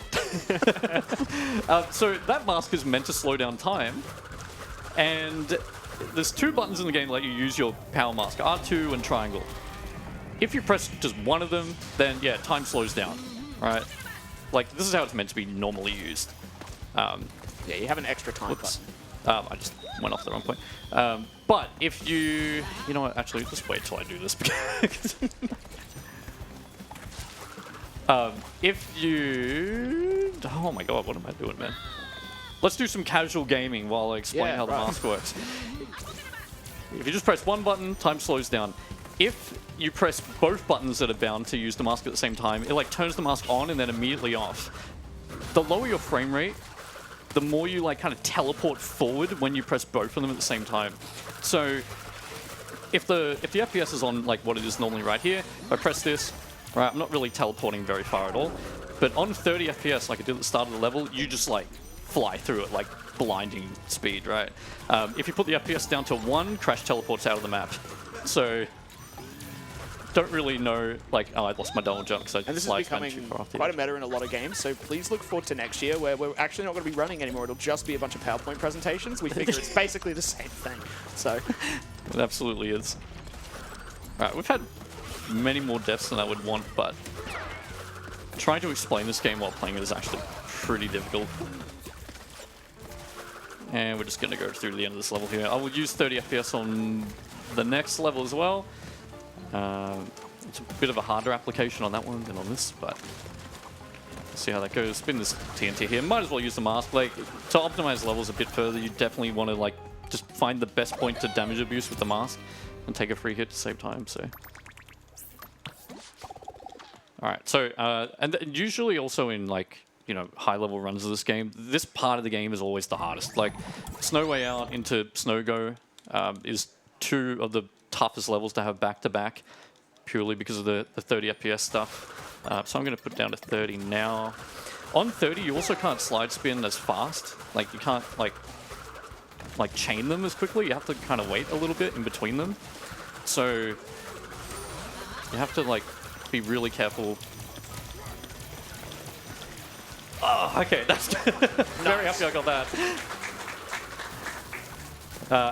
So that mask is meant to slow down time, and there's two buttons in the game that let you use your power mask, R2 and triangle. If you press just one of them, then yeah, time slows down, right? Like, this is how it's meant to be normally used. Yeah, you have an extra time Whoops. button. I just went off the wrong point. But if you know what, actually, just wait till I do this. If you... Oh my god, what am I doing, man? Let's do some casual gaming while I explain how the mask works. If you just press one button, time slows down. If you press both buttons that are bound to use the mask at the same time, it like turns the mask on and then immediately off. The lower your frame rate, the more you like kind of teleport forward when you press both of them at the same time. So if the FPS is on like what it is normally right here, if I press this, right, I'm not really teleporting very far at all. But on 30 FPS, like I did at the start of the level, you just like fly through it like blinding speed, right? If you put the FPS down to 1, Crash teleports out of the map. So don't really know, like, oh, I lost my double jump because I And this is far becoming off the quite a edge. meta in a lot of games, so please look forward to next year where we're actually not going to be running anymore. It'll just be a bunch of PowerPoint presentations. We figure it's basically the same thing. So It absolutely is. Alright, we've had many more deaths than I would want, but trying to explain this game while playing it is actually pretty difficult. And we're just going to go through to the end of this level here. I will use 30 FPS on the next level as well. it's a bit of a harder application on that one than on this, but see how that goes. Spin this TNT here. Might as well use the mask. Like, to optimize levels a bit further, you definitely want to like just find the best point to damage abuse with the mask and take a free hit to save time. So, all right. So, and usually also in like, you know, high level runs of this game, this part of the game is always the hardest. Like, Snow Way Out into Snow Go is 2 of the toughest levels to have back to back, purely because of the 30 FPS stuff. So I'm going to put it down to 30 now. On 30, you also can't slide spin as fast. Like, you can't like chain them as quickly. You have to kind of wait a little bit in between them. So you have to like be really careful. Oh, okay, that's very happy I got that.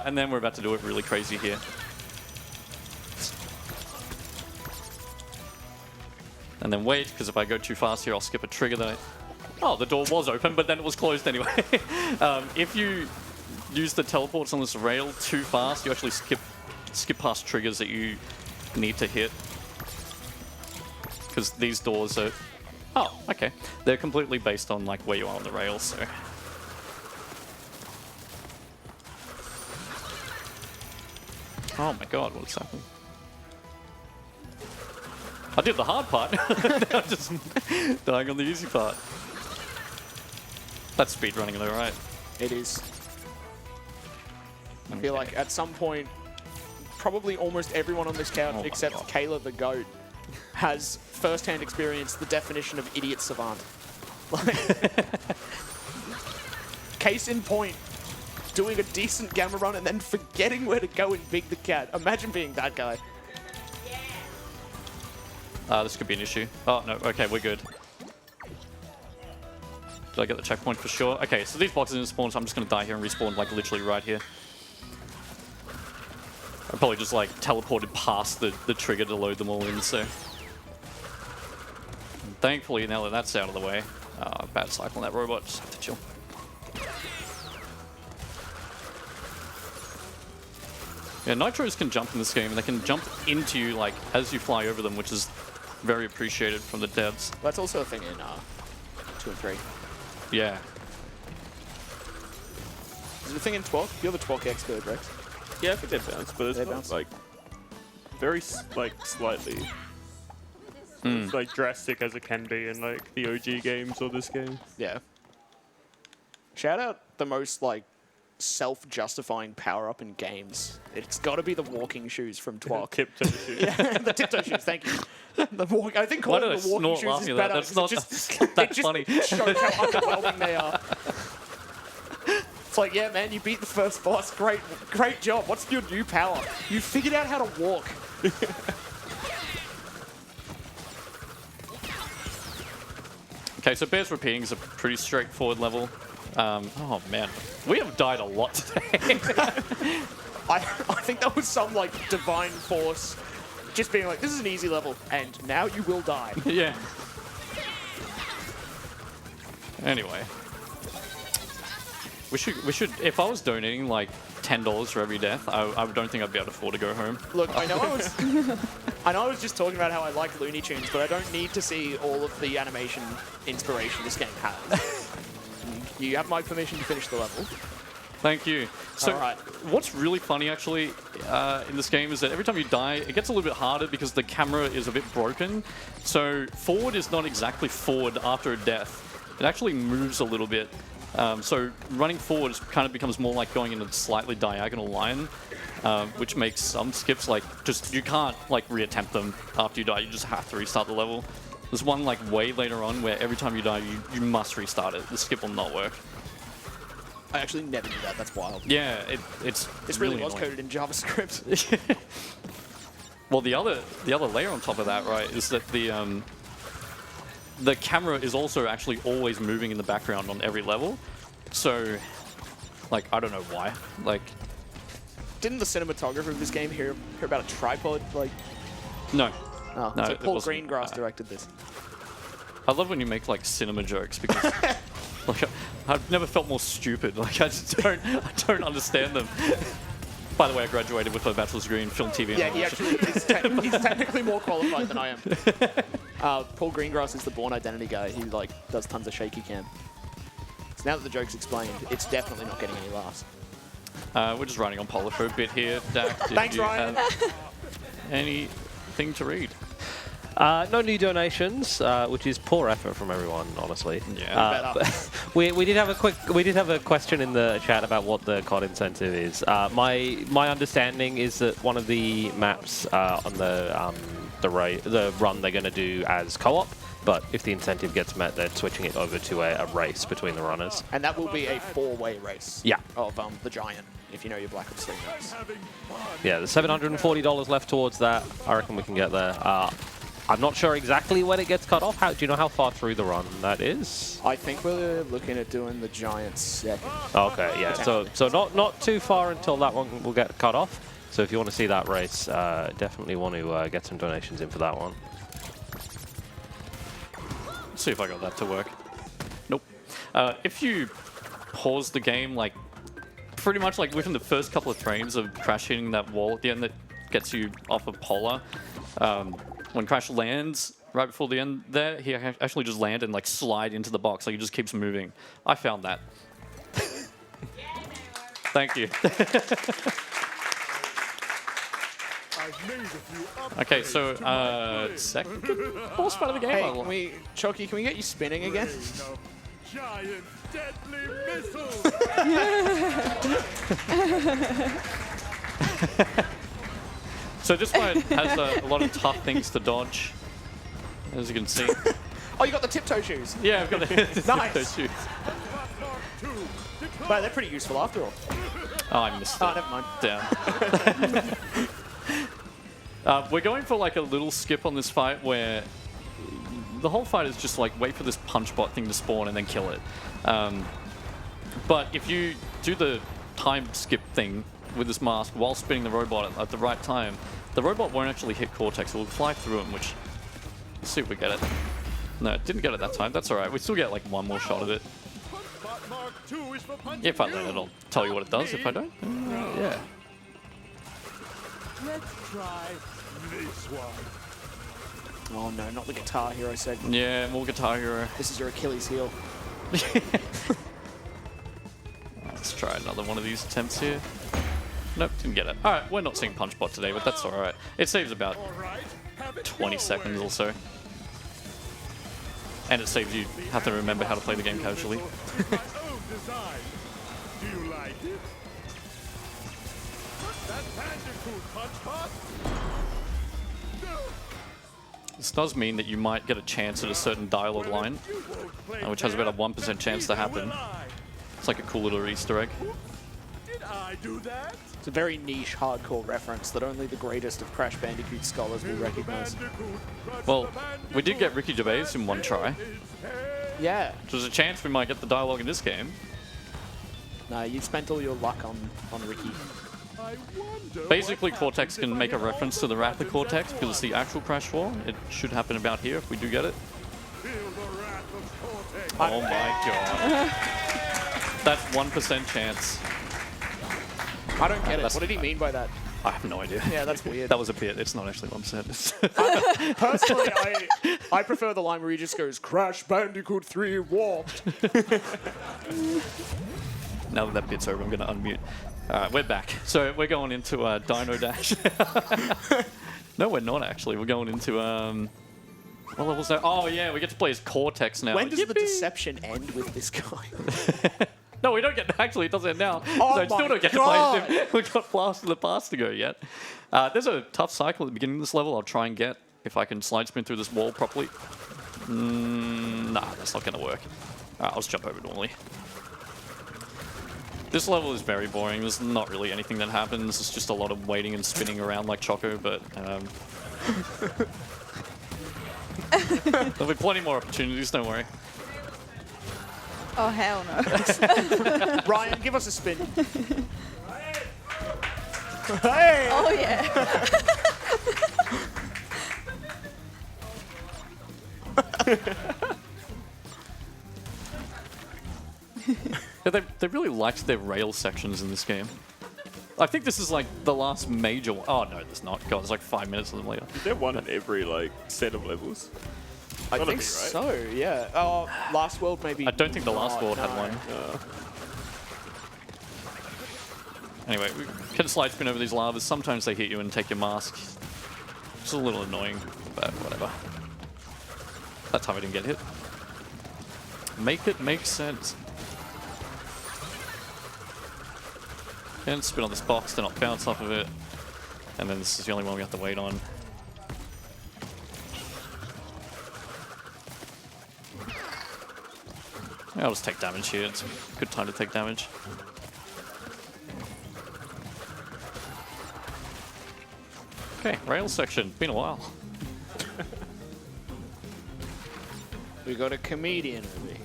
And then we're about to do it really crazy here. And then wait, because if I go too fast here, I'll skip a trigger that oh, the door was open, but then it was closed anyway. If you use the teleports on this rail too fast, you actually skip past triggers that you need to hit. Because these doors are... Oh, okay. They're completely based on like where you are on the rails, so... Oh my god, what's happening? I did the hard part. Now I'm just dying on the easy part. That's speedrunning though, right? It is. I feel like at some point, probably almost everyone on this couch, except Kayla the GOAT, has first-hand experienced the definition of idiot savant. Like, case in point, doing a decent gamma run and then forgetting where to go in Big the Cat. Imagine being that guy. This could be an issue. Oh, no. Okay, we're good. Did I get the checkpoint for sure? Okay, so these boxes didn't spawn, so I'm just going to die here and respawn, like, literally right here. I probably just, like, teleported past the trigger to load them all in, so... And thankfully, now that that's out of the way, bad cycle on that robot, just have to chill. Yeah, Nitros can jump in this game, and they can jump into you, like, as you fly over them, which is very appreciated from the devs. That's also a thing in 2 and 3. Yeah. Is it a thing in 12? You're the 12 expert, Rex. Yeah, I think they bounce, but it's They not bounce? like very slightly. It's like drastic as it can be in like the OG games or this game. Yeah. Shout out the most, like, self-justifying power-up in games. It's got to be the walking shoes from Twok. Tiptoe shoes. Yeah, the tiptoe shoes, thank you. I think Why calling did I the walking snort shoes is laughing at that? better. That's not It that's just funny. shows how underwhelming they are. It's like, yeah, man, you beat the first boss. Great job. What's your new power? You figured out how to walk. Okay, so Bears Repeating is a pretty straightforward level. Oh man, we have died a lot today. I think that was some, like, divine force just being like, this is an easy level, and now you will die. Yeah. Anyway. We should, if I was donating like $10 for every death, I don't think I'd be able to afford to go home. Look, I know I was just talking about how I like Looney Tunes, but I don't need to see all of the animation inspiration this game has. You have my permission to finish the level. Thank you. So, All right. what's really funny actually in this game is that every time you die, it gets a little bit harder because the camera is a bit broken. So forward is not exactly forward after a death. It actually moves a little bit. So running forward kind of becomes more like going in a slightly diagonal line, which makes some skips like just, you can't like reattempt them after you die. You just have to restart the level. There's one like way later on where every time you die, you must restart it. The skip will not work. I actually never knew that. That's wild. Yeah, it's This really was annoying. coded in JavaScript. Well, the other layer on top of that, right, is that the camera is also actually always moving in the background on every level. So, like, I don't know why. Like, Didn't the cinematographer of this game hear about a tripod? Like, no. oh, No, so it Paul wasn't. Greengrass directed this. I love when you make like cinema jokes because like I've never felt more stupid. Like I don't understand them. By the way, I graduated with a bachelor's degree in film, TV, and Yeah, he animation. actually is he's technically more qualified than I am. Paul Greengrass is the Born Identity guy. He like does tons of shaky cam. So now that the joke's explained, it's definitely not getting any laughs. We're just running on Polar for a bit here. Dak, did Thanks, you Ryan. have anything to read? No new donations, which is poor effort from everyone, honestly. Yeah. Better. We did have a question in the chat about what the COD incentive is. My understanding is that one of the maps on the run they're going to do as co-op, but if the incentive gets met, they're switching it over to a race between the runners. And that will be a 4-way race. Yeah. Of the Giant, if you know your Black Ops 3 maps. Yeah, there's $740 left towards that. I reckon we can get there. I'm not sure exactly when it gets cut off. Do you know how far through the run that is? I think we're looking at doing the Giant second. Okay, yeah. So not too far until that one will get cut off. So if you want to see that race, definitely want to get some donations in for that one. Let's see if I got that to work. Nope. If you pause the game, like pretty much like within the first couple of frames of Crash hitting that wall at the end that gets you off of Polar, when Crash lands right before the end there, he actually just land and like slide into the box. Like he just keeps moving. I found that. Thank you. Okay, so second boss fight of the game. Hey, Chucky, can we get you spinning again? Giant deadly missiles! So this fight has a lot of tough things to dodge, as you can see. Oh, you got the tiptoe shoes. Yeah, I've got the Nice. shoes. But they're pretty useful after all. Oh, I missed Oh, it. never mind. Damn. We're going for like a little skip on this fight where the whole fight is just like wait for this punch bot thing to spawn and then kill it. But if you do the time skip thing with this mask while spinning the robot at the right time, the robot won't actually hit Cortex. It will fly through him, which... Let's see if we get it. No, it didn't get it that time. That's alright. We still get like one more shot at it. If I let it, I'll tell you what it does. If I don't, yeah. Let's try this one. Oh no, not the Guitar Hero segment. Yeah, more Guitar Hero. This is your Achilles heel. Let's try another one of these attempts here. Nope, didn't get it. Alright, we're not seeing Punch Bot today, but that's alright. It saves about 20 seconds or so. And it saves you have to remember how to play the game casually. Do you like it? That Bandicoot punch bot? This does mean that you might get a chance at a certain dialogue line, which has about a 1% chance to happen. It's like a cool little Easter egg. Did I do that? It's a very niche, hardcore reference that only the greatest of Crash Bandicoot scholars will recognize. Well, we did get Ricky Gervais in one try, Yeah. which was a chance we might get the dialogue in this game. No, you spent all your luck on Ricky. Basically, Cortex can make a reference to the Wrath of Cortex because it's the actual Crash 4. It should happen about here if we do get it. Oh my god. That's 1% chance. I don't get it. That's What did he mean by that? I have no idea. Yeah, that's weird. That was a bit. It's not actually 1%. Personally, I prefer the line where he just goes, Crash Bandicoot 3 warped. Now that that bit's over, I'm going to unmute. Alright, we're back. So we're going into Dino Dash. No, we're not actually. We're going into... what level's that? Oh yeah, we get to play as Cortex now. When does the Yippee! deception end with this guy? No, we don't get... Actually, it doesn't end now. Oh so I still my don't get God. to play as him. We've got Blast in the Past to go yet. There's a tough cycle at the beginning of this level. I'll try and get if I can slide spin through this wall properly. Nah, that's not going to work. Alright, I'll just jump over normally. This level is very boring. There's not really anything that happens. It's just a lot of waiting and spinning around like Choco, but... there'll be plenty more opportunities, don't worry. Oh, hell no. Ryan, give us a spin. Hey! Oh, yeah. Yeah, they really liked their rail sections in this game. I think this is like the last major one. Oh no, there's not. God, there's like 5 minutes of them later. Is there one in every like set of levels? I Gotta think be, right? so, yeah. Oh, Last World maybe. I don't think the last world had no. one. Anyway, we can slide spin over these lavas. Sometimes they hit you and take your mask. It's a little annoying, but whatever. That time I didn't get hit. Make it make sense. And spin on this box to not bounce off of it. And then this is the only one we have to wait on. Yeah, I'll just take damage here. It's a good time to take damage. Okay, rail section. Been a while. We got a comedian over here.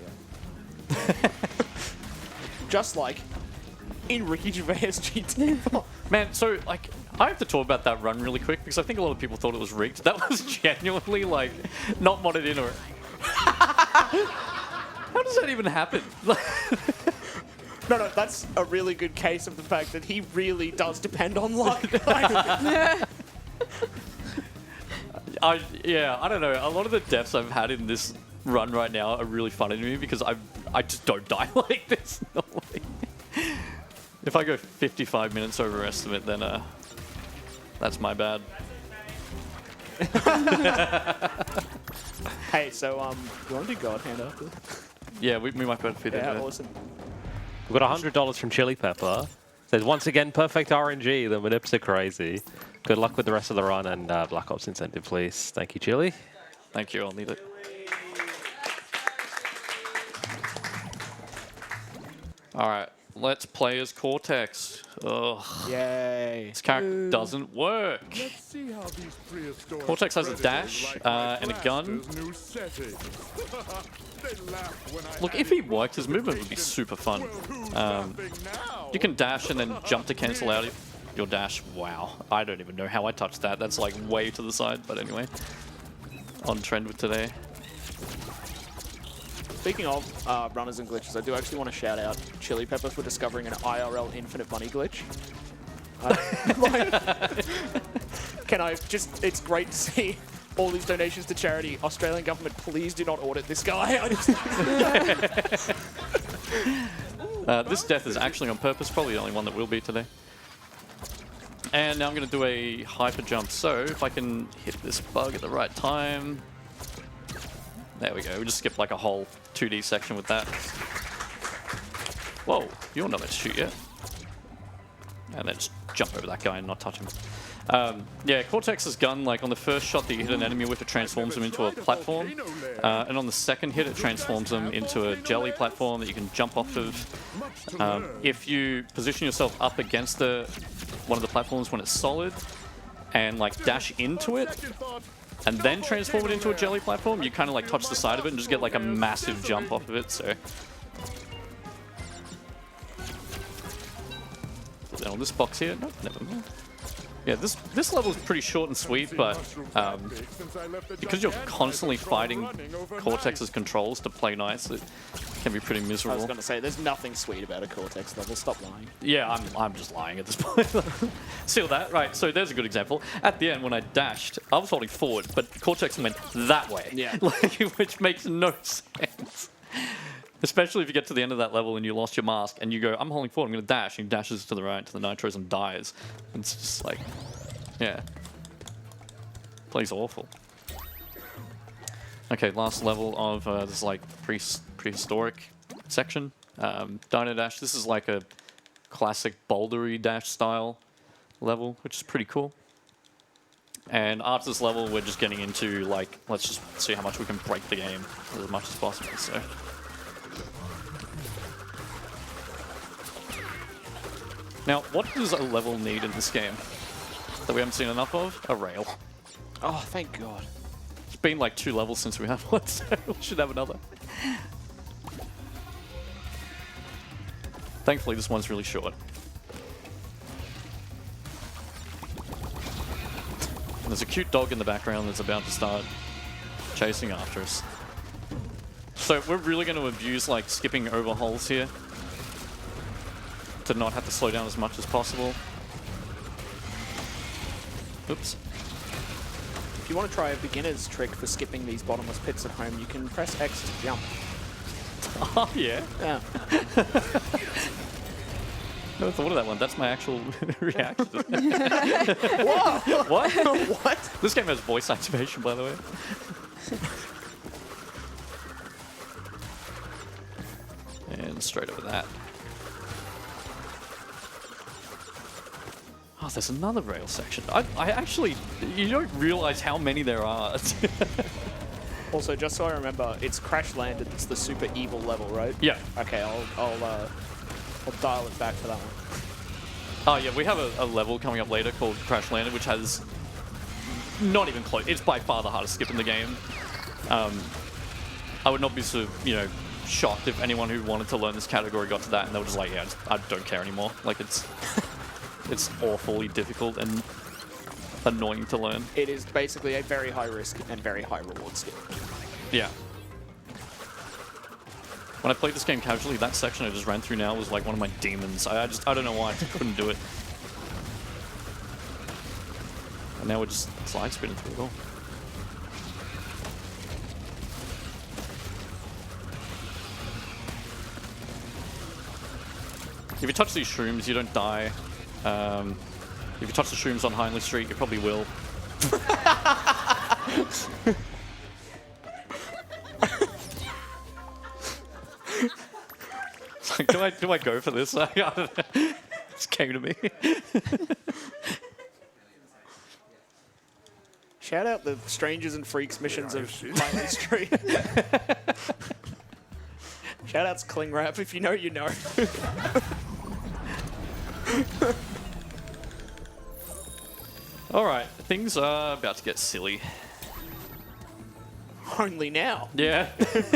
Just like in Ricky Gervais GT. Man, so, like, I have to talk about that run really quick because I think a lot of people thought it was rigged. That was genuinely, like, not modded in or... How does that even happen? No, that's a really good case of the fact that he really does depend on luck. Yeah, I don't know. A lot of the deaths I've had in this run right now are really funny to me because I just don't die like this. No way. If I go 55 minutes over estimate, then that's my bad. Hey, so you want to do God Hand after? Yeah, we might be able to fit Yeah, into it. awesome. We've got $100 from Chili Pepper. Says, once again, perfect RNG. The manips are crazy. Good luck with the rest of the run and Black Ops incentive, please. Thank you, Chili. Thank you, I'll need it. Alright, let's play as Cortex. Ugh, Yay. this character doesn't work. Let's see how these prehistoric Cortex has a predators dash, like my and a gun. blaster's new setting. They laughed when I Look, if he worked, his movement would be super fun. Well, who's laughing now? You can dash and then jump to cancel out your dash. Wow, I don't even know how I touched that. That's like way to the side, but anyway. On trend with today. Speaking of runners and glitches, I do actually want to shout out Chili Pepper for discovering an IRL infinite money glitch. Can I just, it's great to see all these donations to charity. Australian government, please do not audit this guy. I just This death is actually on purpose, probably the only one that will be today. And now I'm going to do a hyper jump. So if I can hit this bug at the right time. There we go. We just skipped like a whole 2D section with that. Whoa, you're not meant to shoot yet. And then just jump over that guy and not touch him. Yeah, Cortex's gun, like on the first shot that you hit an enemy with, it transforms them into a platform. And on the second hit, it transforms them into a jelly platform that you can jump off of. If you position yourself up against one of the platforms when it's solid and like dash into it and then transform it into a jelly platform, you kind of like touch the side of it and just get like a massive jump off of it. So then on this box here, no, never mind. Yeah, this level is pretty short and sweet, but because you're constantly fighting Cortex's controls to play nice, it can be pretty I was miserable. going to say, there's nothing sweet about a Cortex level. Stop lying. Yeah, I'm just lying at this point. See that? Right, so there's a good example. At the end, when I dashed, I was holding forward, but Cortex went that way. Yeah. Like, which makes no sense. Especially if you get to the end of that level and you lost your mask and you go, I'm holding forward, I'm going to dash, and he dashes to the right to the nitros and dies. And it's just like, yeah. Plays awful. Okay, last level of this like prehistoric section. Dino Dash. This is like a classic bouldery dash style level, which is pretty cool. And after this level, we're just getting into like, let's just see how much we can break the game as much as possible. So. Now, what does a level need in this game that we haven't seen enough of? A rail. Oh, thank God. It's been like 2 levels since we had one, so we should have another. Thankfully, this one's really short. And there's a cute dog in the background that's about to start chasing after us. So we're really going to abuse like skipping over holes here to not have to slow down as much as possible. Oops. If you want to try a beginner's trick for skipping these bottomless pits at home, you can press X to jump. Oh, yeah. Yeah. Never thought of that one. That's my actual reaction. Whoa! What? What? This game has voice activation, by the way. And straight over that. Oh, there's another rail section. I actually, you don't realize how many there are. Also, just so I remember, it's Crash Landed. It's the super evil level, right? Yeah. Okay, I'll dial it back for that one. Oh, yeah, we have a level coming up later called Crash Landed, which has not even close. It's by far the hardest skip in the game. I would not be so, shocked if anyone who wanted to learn this category got to that and they were just like, yeah, I don't care anymore. Like, it's awfully difficult and annoying to learn. It is basically a very high risk and very high reward skip. Yeah. When I played this game casually, that section I just ran through now was like one of my demons. I don't know why I just couldn't do it. And now we're just slide spinning through it all. If you touch these shrooms, you don't die. If you touch the shrooms on Hindley Street, you probably will. It's like, do I go for this? I don't know. It just came to me. Shout out the Strangers and Freaks missions of Hindley Street. Shout outs Cling Wrap, if you know, you know. Alright, things are about to get silly. Only now. Yeah.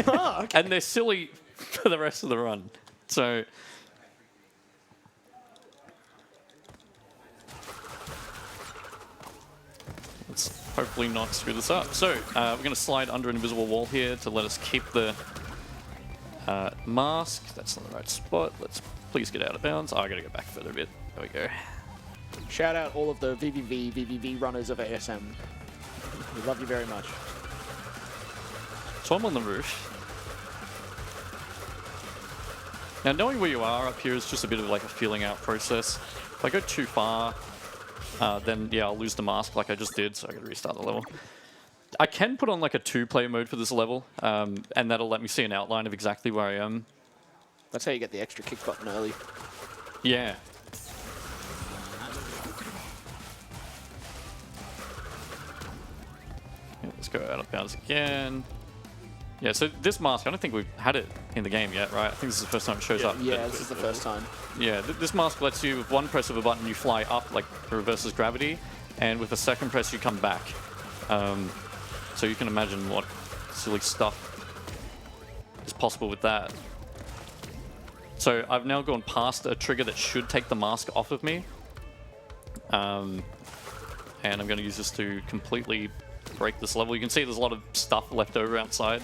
Oh, okay. And they're silly for the rest of the run. So... let's hopefully not screw this up. So, we're going to slide under an invisible wall here to let us keep the mask. That's not the right spot. Let's please get out of bounds. Oh, I got to go back further a bit. There we go. Shout out all of the VVV runners of ASM. We love you very much. So I'm on the roof. Now, knowing where you are up here is just a bit of like a feeling out process. If I go too far, then yeah, I'll lose the mask like I just did, so I gotta restart the level. I can put on like a 2-player mode for this level, and that'll let me see an outline of exactly where I am. That's how you get the extra kick button early. Yeah. Yeah, let's go out of bounds again. Yeah, so this mask, I don't think we've had it in the game yet, right? I think this is the first time it shows up. Yeah, this is the first time. Yeah, this mask lets you, with one press of a button, you fly up, like it reverses gravity, and with a second press, you come back. So you can imagine what silly stuff is possible with that. So I've now gone past a trigger that should take the mask off of me. And I'm going to use this to completely break this level. You can see there's a lot of stuff left over outside.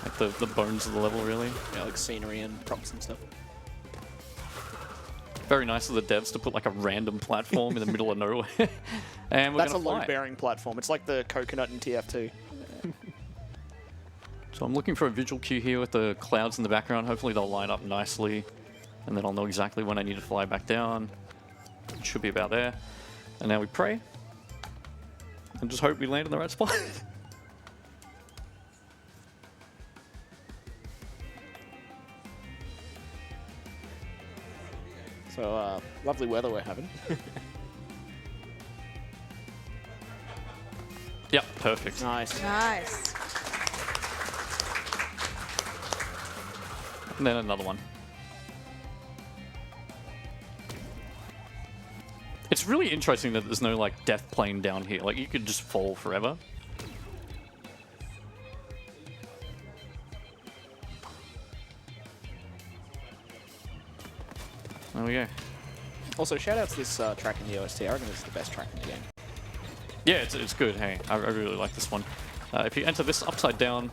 Like the bones of the level, really. Yeah, like scenery and props and stuff. Very nice of the devs to put like a random platform in the middle of nowhere. And we're That's a gonna fly. load-bearing platform. It's like the coconut in TF2. So I'm looking for a visual cue here with the clouds in the background. Hopefully they'll line up nicely, and then I'll know exactly when I need to fly back down. It should be about there. And now we pray. And just hope we land in the right spot. So, lovely weather we're having. Yep, perfect. Nice. Nice. And then another one. It's really interesting that there's no like death plane down here. Like you could just fall forever. There we go. Also, shout out to this track in the OST. I reckon it's the best track in the game. Yeah, it's good. Hey, I really like this one. If you enter this upside down,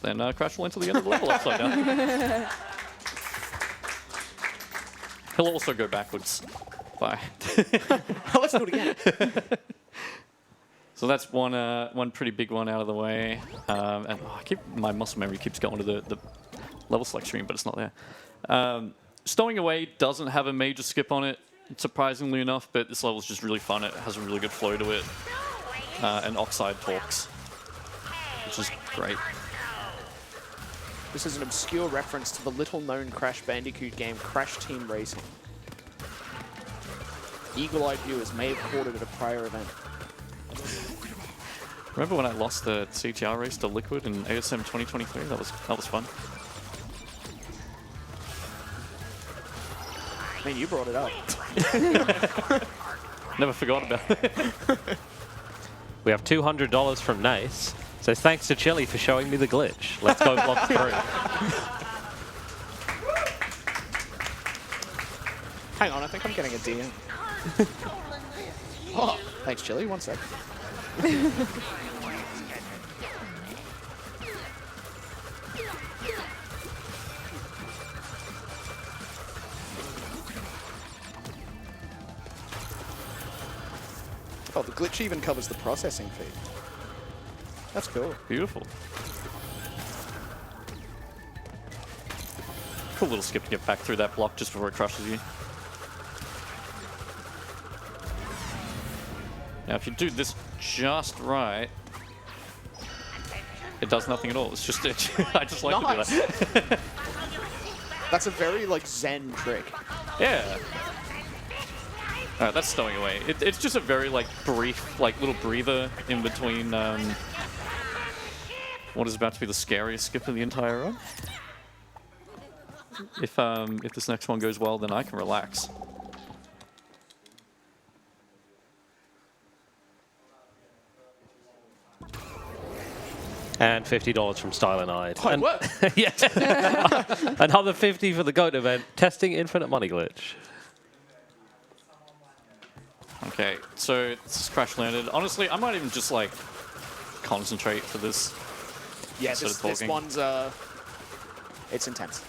then Crash will enter the end of the level upside down. He'll also go backwards. Bye. Let's do it again. So that's one pretty big one out of the way. And my muscle memory keeps going to the level select screen, but it's not there. Stowing Away doesn't have a major skip on it, surprisingly enough, but this level's just really fun. It has a really good flow to it. And Oxide talks, which is great. This is an obscure reference to the little-known Crash Bandicoot game Crash Team Racing. Eagle-eyed viewers may have caught it at a prior event. Remember when I lost the CTR race to Liquid in ASM 2023? That was fun. I mean, you brought it up. Never forgot about it. We have $200 from Nace. Says, thanks to Chili for showing me the glitch. Let's go block 3. Hang on, I think I'm getting a DM. Oh, thanks, Chili. 1 sec. Oh, the glitch even covers the processing fee. That's cool. Beautiful. Cool little skip to get back through that block just before it crushes you. Now, if you do this just right, it does nothing at all. It's just I just like to do that. That's a very, like, Zen trick. Yeah. All right, that's Stowing Away. It's just a very, like, brief, like, little breather in between what is about to be the scariest skip of the entire run. If this next one goes well, then I can relax. And $50 from Styling Eyed. Oh, And what? yeah. Another 50 for the GOAT event. Testing Infinite Money Glitch. Okay, so this is crash landed. Honestly, I might even just like concentrate for this. Yeah, instead this of talking. one's, it's intense.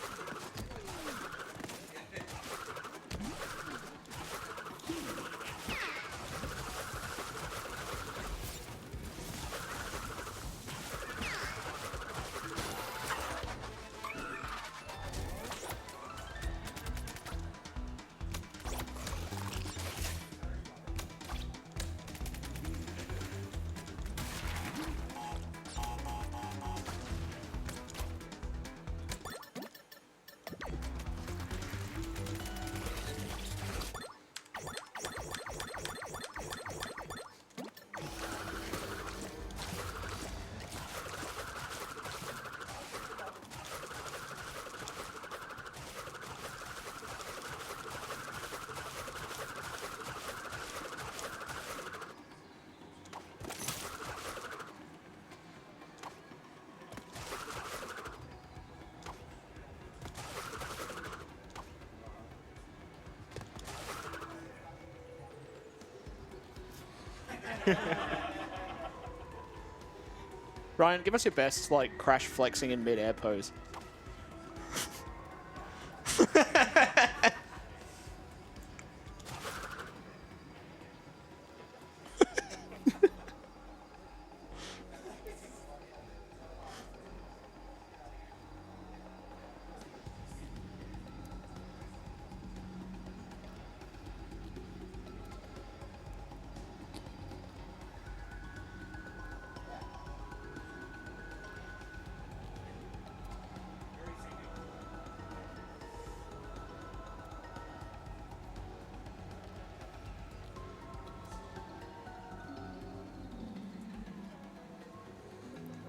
Ryan, give us your best, like, crash flexing in mid-air pose.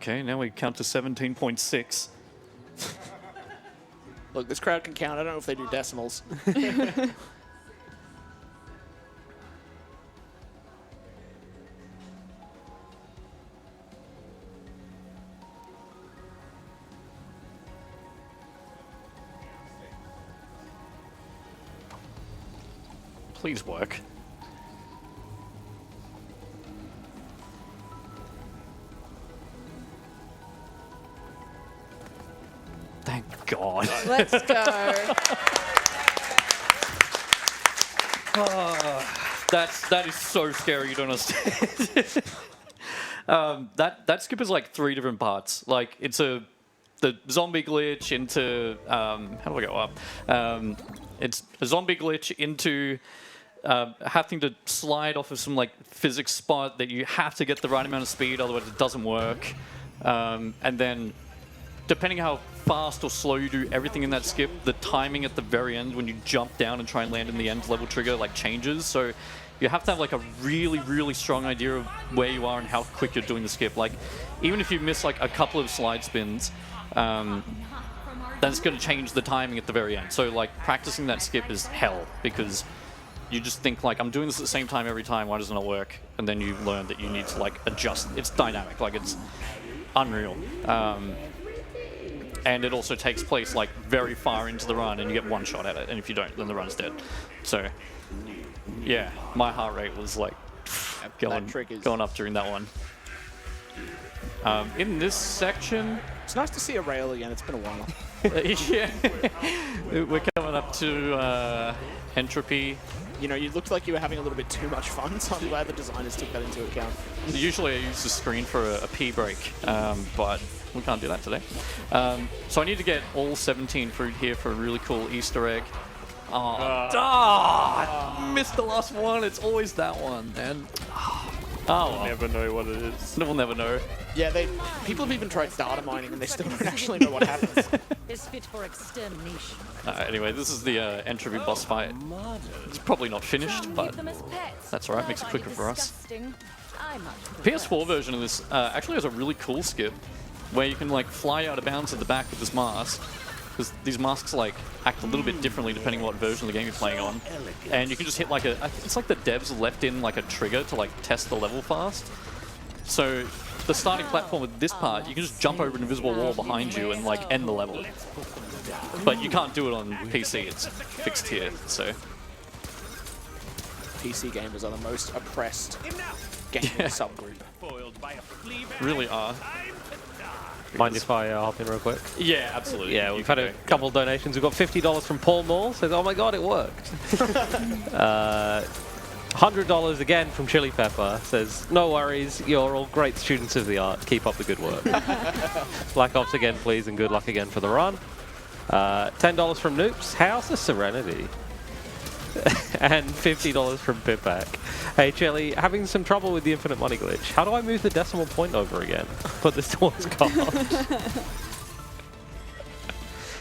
Okay, now we count to 17.6. Look, this crowd can count. I don't know if they do decimals. Please work. Thank God. Let's go. That is so scary. You don't understand. That skip is like 3 different parts. Like it's the zombie glitch into how do I go up? It's a zombie glitch into having to slide off of some like physics spot that you have to get the right amount of speed, otherwise it doesn't work. And then depending how fast or slow you do everything in that skip, the timing at the very end when you jump down and try and land in the end level trigger like changes. So you have to have like a really, really strong idea of where you are and how quick you're doing the skip. Like even if you miss like a couple of slide spins, then it's going to change the timing at the very end. So like practicing that skip is hell because you just think like, I'm doing this at the same time every time, why doesn't it work? And then you learn that you need to like adjust. It's dynamic, like it's unreal. And it also takes place like very far into the run and you get one shot at it. And if you don't, then the run's dead. So yeah, my heart rate was like going up during that one. In this section, It's nice to see a rail again. It's been a while. yeah, we're coming up to entropy. You know, you looked like you were having a little bit too much fun, so I'm glad the designers took that into account. Usually I use the screen for a pee break, but we can't do that today. So I need to get all 17 fruit here for a really cool Easter egg. Missed the last one. It's always that one, man. I'll never know what it is. We'll never know. Yeah, people have even tried data mining and they still don't actually know what happens. Is fit for extermination. Anyway, this is the entropy boss fight. It's probably not finished, but that's alright. Makes it quicker for us. PS4 version of this actually has a really cool skip where you can like fly out of bounds at the back with this mask. Because these masks like act a little bit differently depending on what version of the game you're playing on. And you can just hit like it's like the devs left in like a trigger to like test the level fast. So the starting platform with this part, you can just jump over an invisible wall behind you and like end the level. But you can't do it on PC, it's fixed here, so. PC gamers are the most oppressed gaming subgroup. Really are. Mind if I hop in real quick? Yeah, absolutely. Yeah, we've had a couple of donations. We've got $50 from Paul Moore. Says, oh my god, it worked. $100 again from Chili Pepper. Says, no worries, you're all great students of the art. Keep up the good work. Black Ops again, please, and good luck again for the run. $10 from Noops. House of Serenity. And $50 from Pipack. Hey, Chelly, having some trouble with the infinite money glitch. How do I move the decimal point over again? Put this towards God.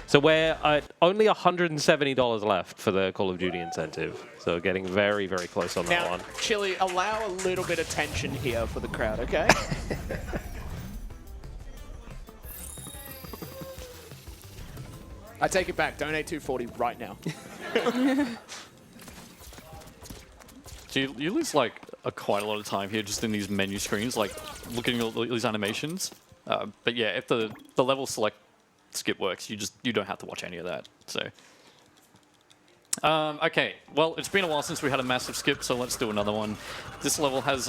So we're at only $170 left for the Call of Duty incentive. So getting very, very close on that one. Chili, allow a little bit of tension here for the crowd, okay? I take it back. Donate $240 right now. So you lose like quite a lot of time here just in these menu screens, like looking at all these animations. But yeah, if the level select skip works, you don't have to watch any of that. So okay, well it's been a while since we had a massive skip, so let's do another one. This level has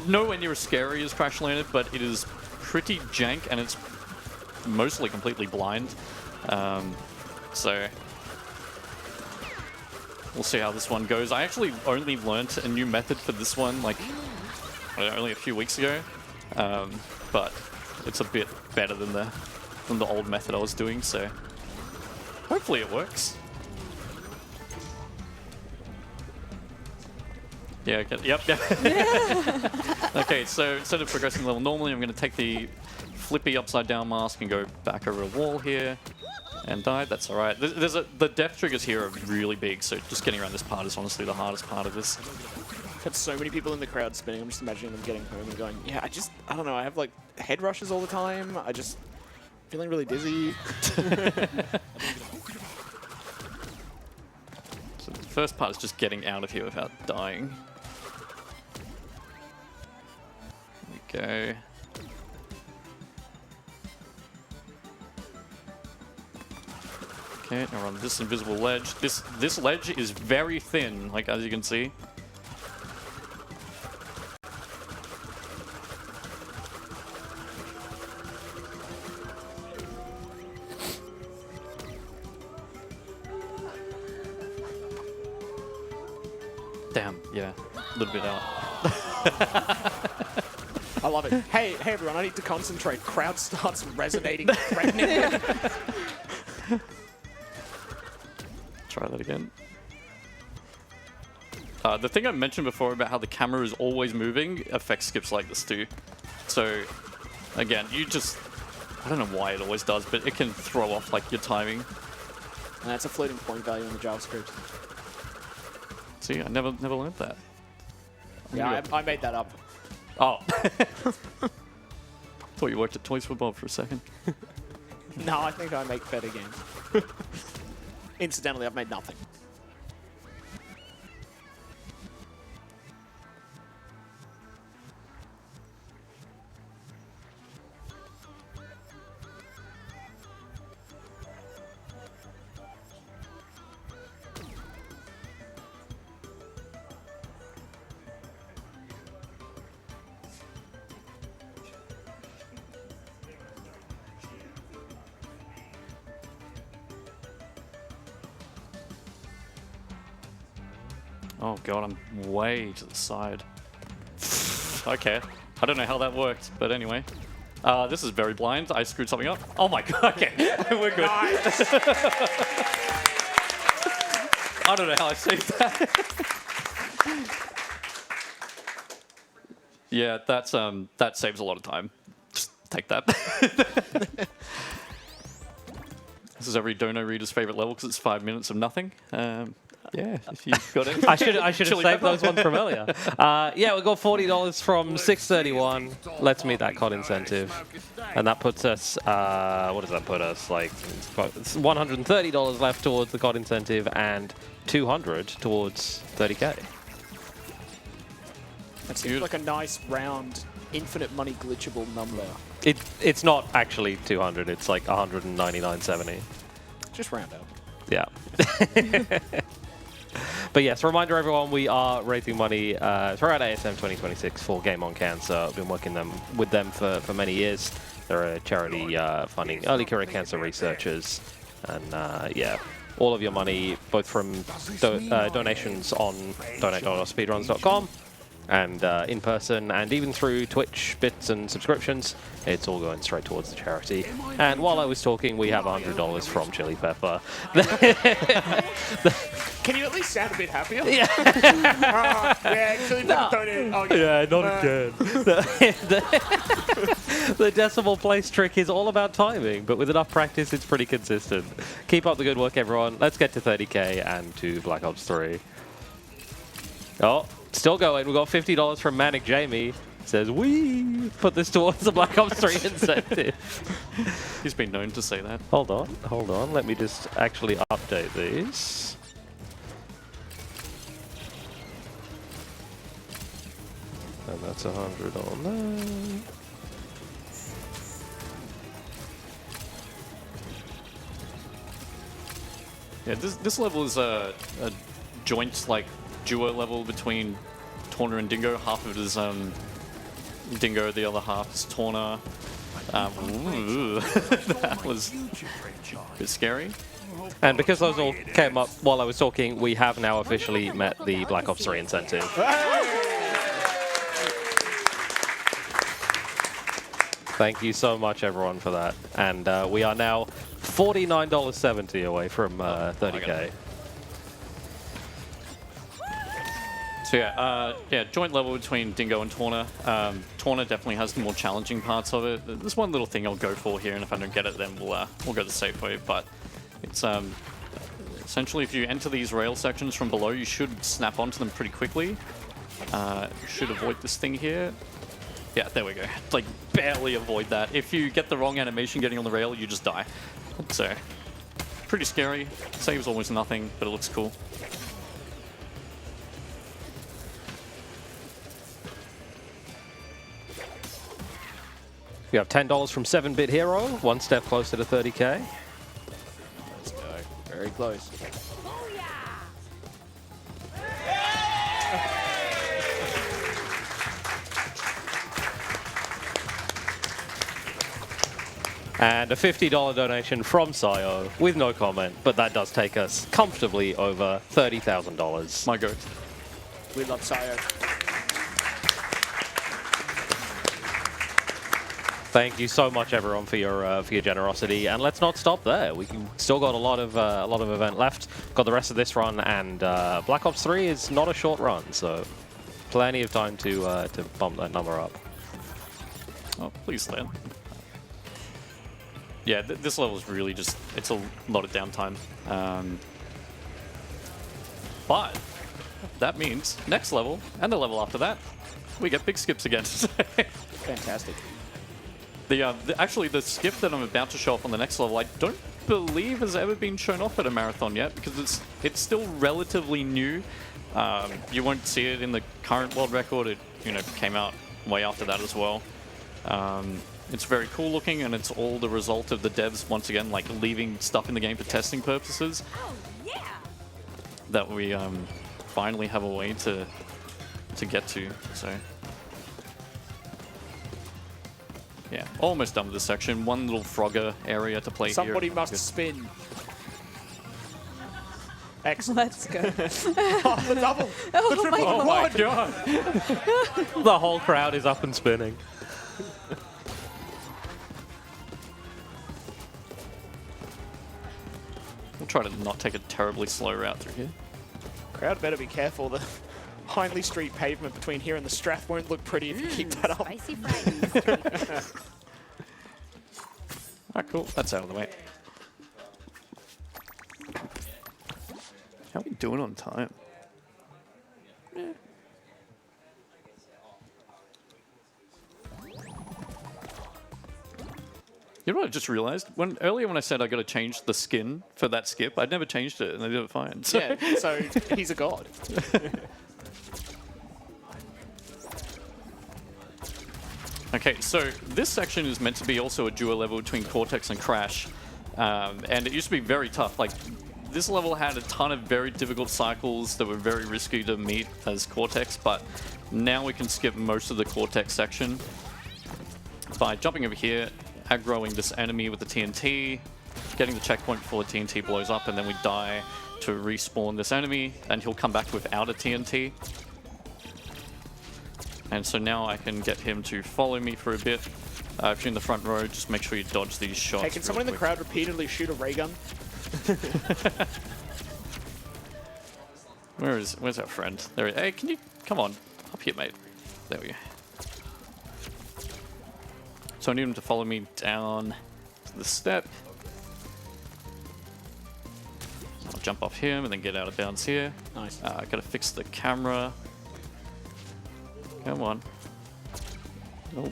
nowhere near as scary as Crash Landed, but it is pretty jank and it's mostly completely blind. So we'll see how this one goes. I actually only learnt a new method for this one, like, only a few weeks ago. But it's a bit better than the old method I was doing, so hopefully it works. Yeah, okay, yep. Okay, so instead of progressing the level normally, I'm going to take the flippy upside down mask and go back over a wall here. And died, that's alright. The death triggers here are really big, so just getting around this part is honestly the hardest part of this. I've had so many people in the crowd spinning, I'm just imagining them getting home and going, yeah, I don't know, I have like head rushes all the time, feeling really dizzy. So the first part is just getting out of here without dying. There we go. Okay, now we're on this invisible ledge. This ledge is very thin, like as you can see. Damn, yeah. A little bit out. I love it. Hey, everyone, I need to concentrate. Crowd starts resonating threateningly. Try that again. The thing I mentioned before about how the camera is always moving affects skips like this too. So, again, you just... I don't know why it always does, but it can throw off like your timing. And that's a floating point value in the JavaScript. See, I never learned that. Yeah, I made that up. Oh. Thought you worked at Toys for Bob for a second. No, I think I make better games. Incidentally, I've made nothing. Oh god, I'm way to the side. Okay, I don't know how that worked, but anyway. This is very blind. I screwed something up. Oh my god, okay, we're good. I don't know how I saved that. Yeah, that saves a lot of time. Just take that. This is every dono reader's favorite level because it's 5 minutes of nothing. Yeah, if you've got it. I should have saved those ones from earlier. Yeah, we got $40 from 631. Let's meet that COD incentive. And that puts us, what does that put us? Like, it's $130 left towards the COD incentive and $200 towards 30K. That seems like a nice, round, infinite money glitchable number. It's not actually 200, it's like 199.70. Just round up. Yeah. But yes, reminder everyone, we are raising money throughout ASM 2026 for Game on Cancer. I've been working with them for many years. They're a charity funding early career cancer researchers. And yeah, all of your money, both from donations on donate.ausspeedruns.com and in person, and even through Twitch bits and subscriptions, it's all going straight towards the charity. And while I was talking, we have $100 from Chili Pepper. Can you at least sound a bit happier? Yeah. Yeah, Chili Pepper donated. Oh, Yeah, not again. The decimal place trick is all about timing, but with enough practice, it's pretty consistent. Keep up the good work, everyone. Let's get to 30K and to Black Ops 3. Oh, still going. We got $50 from Manic Jamie. Says, we put this towards the Black Ops 3 incentive. He's been known to say that. Hold on. Let me just actually update these. And that's 100 on there. Yeah, this level is a joint like duo level between Torna and Dingo. Half of it is Dingo, the other half is Torna. Ooh, that was a bit scary. And because those all came up while I was talking, we have now officially met the Black Ops 3 incentive. Thank you so much, everyone, for that. And we are now $49.70 away from 30K. So yeah, joint level between Dingo and Torna. Torna definitely has the more challenging parts of it. There's one little thing I'll go for here, and if I don't get it, then we'll go the safe way. But it's essentially if you enter these rail sections from below, you should snap onto them pretty quickly. You should avoid this thing here. Yeah, there we go. Like barely avoid that. If you get the wrong animation getting on the rail, you just die. So pretty scary. Saves almost nothing, but it looks cool. We have $10 from 7-Bit Hero, one step closer to 30K. Let's go. Very close. And a $50 donation from Sayo with no comment, but that does take us comfortably over $30,000. My goat. We love Sayo. Thank you so much, everyone, for your generosity. And let's not stop there. We can still got a lot of event left. Got the rest of this run, and Black Ops 3 is not a short run, so plenty of time to bump that number up. Oh, please land. Yeah, this level is really just, it's a lot of downtime. But that means next level and the level after that, we get big skips again. Fantastic. Actually, the skip that I'm about to show off on the next level, I don't believe has ever been shown off at a marathon yet, because it's still relatively new. You won't see it in the current world record. It came out way after that as well. It's very cool looking, and it's all the result of the devs once again like leaving stuff in the game for testing purposes. Oh, yeah. That we finally have a way to get to. So. Yeah, almost done with this section. One little Frogger area to play Somebody here. must spin. Excellent. Let's go. Oh, the double. Oh my Oh god. my god! The whole crowd is up and spinning. We'll try to not take a terribly slow route through here. Crowd better be careful. The Hindley Street pavement between here and the Strath won't look pretty if you keep that up. Spicy friends. Alright, cool. That's out of the way. How are we doing on time? You know what I just realized? Earlier when I said I got to change the skin for that skip, I'd never changed it, and I did it fine. So. Yeah, so he's a god. Okay, so this section is meant to be also a duo level between Cortex and Crash, and it used to be very tough. Like, this level had a ton of very difficult cycles that were very risky to meet as Cortex, but now we can skip most of the Cortex section by jumping over here, aggroing this enemy with the TNT, getting the checkpoint before the TNT blows up, and then we die to respawn this enemy, and he'll come back without a TNT. And so now I can get him to follow me for a bit. If you're in the front row, just make sure you dodge these shots. Hey, can someone in the crowd repeatedly shoot a ray gun? Where's our friend? There. Hey, can you come on up here, mate? There we go. So I need him to follow me down to the step. I'll jump off him and then get out of bounds here. Nice. Gotta fix the camera. Come on. Oh,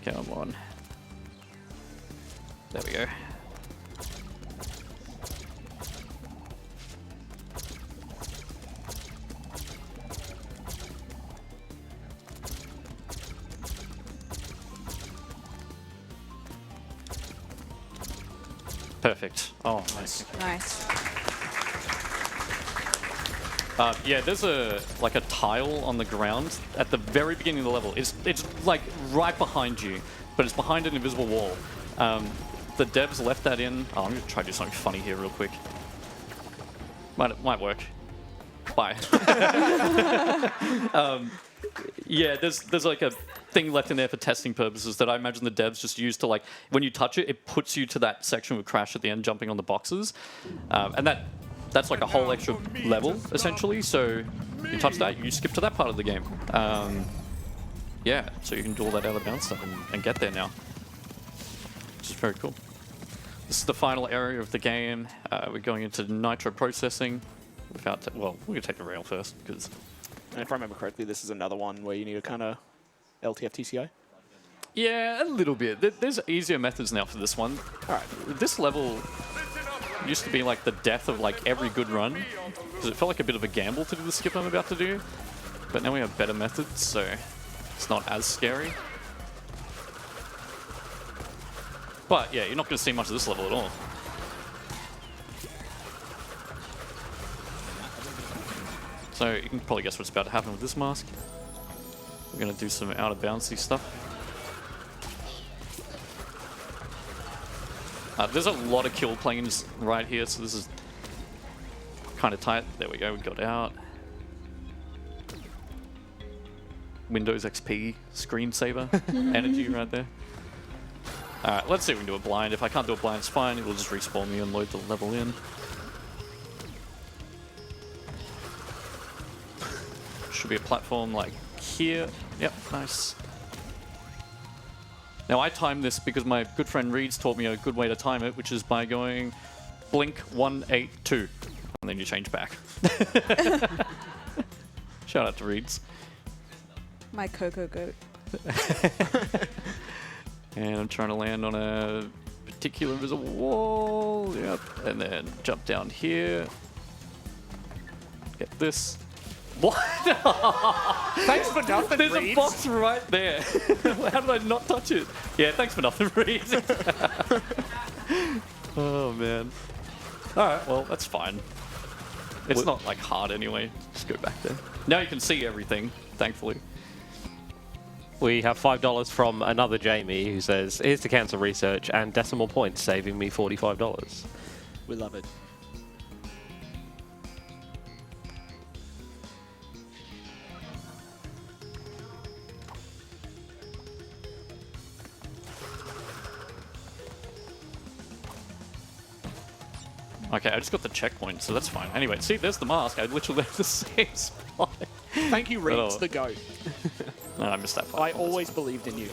come on. There we go. Perfect. Oh, nice. Nice. Yeah, there's a tile on the ground at the very beginning of the level. It's like right behind you, but it's behind an invisible wall. The devs left that in. Oh, I'm gonna try to do something funny here real quick. Might work. Bye. Yeah, there's like a thing left in there for testing purposes that I imagine the devs just use to, like, when you touch it, it puts you to that section with Crash at the end jumping on the boxes, and that's like a whole extra level, essentially. So you touch that, you skip to that part of the game. Yeah, so you can do all that out of bounds stuff and get there now. Which is very cool. This is the final area of the game. We're going into nitro processing. Well, we're going to take the rail first, because... And if I remember correctly, this is another one where you need a kind of LTF TCI? Yeah, a little bit. There's easier methods now for this one. Alright. This level used to be like the death of like every good run, because it felt like a bit of a gamble to do the skip I'm about to do. But now we have better methods, so it's not as scary. But yeah, you're not going to see much of this level at all. So you can probably guess what's about to happen with this mask. We're going to do some out of boundsy stuff. There's a lot of kill planes right here, so this is kind of tight. There we go, we got out. Windows XP screensaver energy right there. Alright, let's see if we can do a blind. If I can't do a blind, it's fine. It will just respawn me and load the level in. Should be a platform like here. Yep, nice. Now I time this because my good friend Reed's taught me a good way to time it, which is by going blink 182. And then you change back. Shout out to Reed's. My Coco goat. And I'm trying to land on a particular invisible wall. Yep. And then jump down here. Get this. What? Thanks for nothing, There's Reeds. a box right there. How did I not touch it? Yeah, thanks for nothing, Reeds. Oh, man. Alright, well, that's fine. It's not, like, hard anyway. Just go back there. Now you can see everything, thankfully. We have $5 from another Jamie who says, here's to cancer research and decimal points, saving me $45. We love it. Okay, I just got the checkpoint, so that's fine. Anyway, see, there's the mask. I literally left the same spot. Thank you, Reeds, Oh. the goat. No, I missed that part. I always believed in you.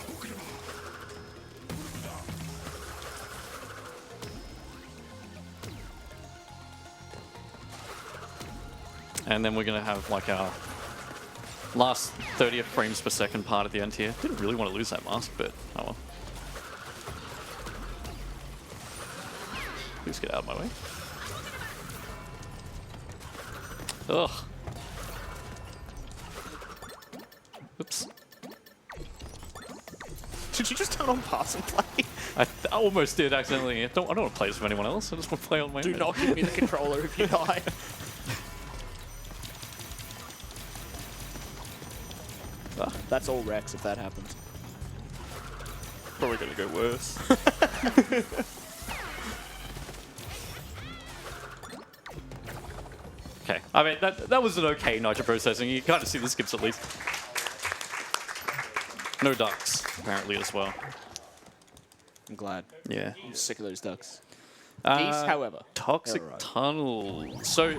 And then we're going to have like our last 30 frames per second part at the end here. Didn't really want to lose that mask, but oh well. Please get out of my way. Ugh. Oops. Did you just turn on pass and play? I almost did accidentally. I don't want to play this with anyone else. I just want to play on my Do own. not give me the controller if you die. That's all Rex if that happens. Probably gonna go worse. Okay. I mean, that was an okay nitro processing. You kind of see the skips at least. No ducks, apparently, as well. I'm glad. Yeah. I'm sick of those ducks. Geese, however. Toxic they're alright. Tunnel. So,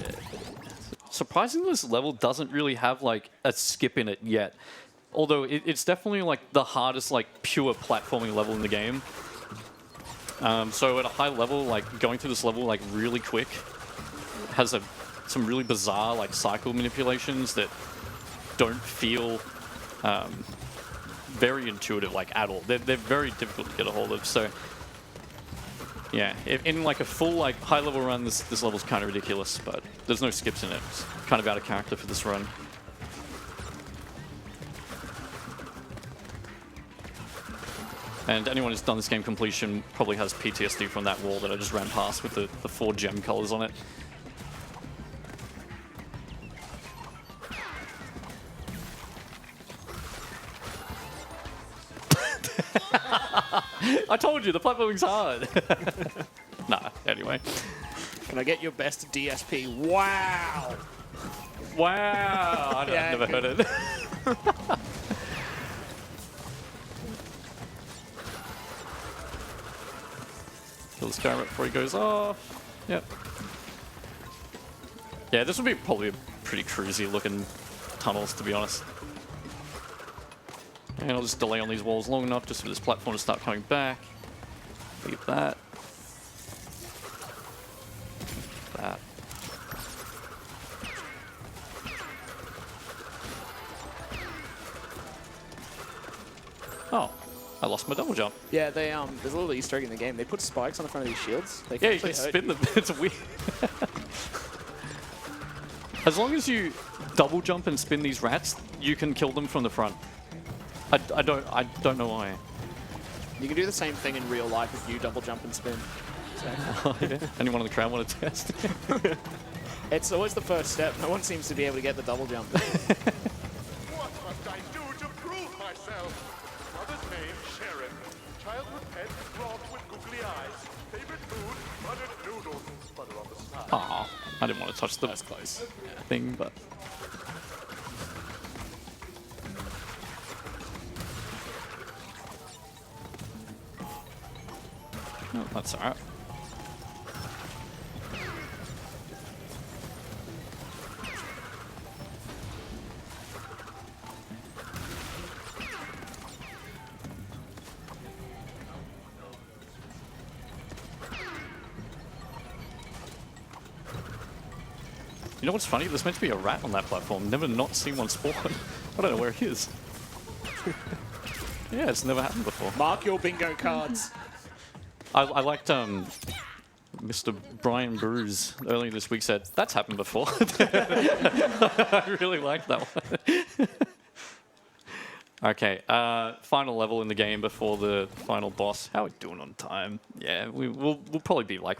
surprisingly, this level doesn't really have, like, a skip in it yet. Although, it's definitely, like, the hardest, like, pure platforming level in the game. So, at a high level, like, going through this level, like, really quick has some really bizarre, like, cycle manipulations that don't feel very intuitive, like, at all. They're very difficult to get a hold of, so... Yeah, in like a full like high level run, this level's kind of ridiculous, but there's no skips in it. It's kind of out of character for this run. And anyone who's done this game completion probably has PTSD from that wall that I just ran past with the 4 gem colors on it. I told you, the platforming's hard. Nah, anyway. Can I get your best DSP? Wow! Wow! I've Yeah, never heard it. Kill this guy right before he goes off. Yep. Yeah, this would be probably a pretty cruisy looking tunnels, to be honest. And I'll just delay on these walls long enough just for this platform to start coming back. Leave that. That. Oh, I lost my double jump. Yeah, they there's a little Easter egg in the game. They put spikes on the front of these shields. They Yeah, you can actually hurt spin them. It's weird. As long as you double jump and spin these rats, you can kill them from the front. I don't know why. You can do the same thing in real life if you double jump and spin. So, Anyone in the crowd want to test? it's always the first step. No one seems to be able to get the double jump. What must I do to prove myself? Mother's name, Sharon. Childhood pet, frog with googly eyes. Favorite food, buttered noodles. Butter on the side. Aw, I didn't want to touch the That's close. thing, but Oh, that's alright. You know what's funny? There's meant to be a rat on that platform. Never not seen one spawn. I don't know where he is. Yeah, it's never happened before. Mark your bingo cards. I liked Mr. Brian Bruce earlier this week said, that's happened before. I really liked that one. Okay, final level in the game before the final boss. How are we doing on time? Yeah, we'll probably be like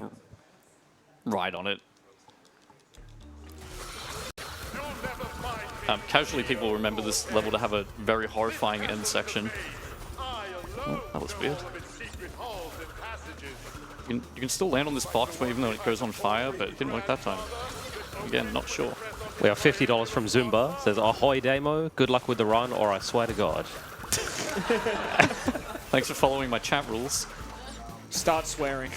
right on it. Casually, people remember this level to have a very horrifying end section. Oh, that was weird. You can still land on this box even though it goes on fire, but it didn't work that time. Again, not sure. We have $50 from Zumba. Says, ahoy, Damo. Good luck with the run, or I swear to God. Thanks for following my chat rules. Start swearing.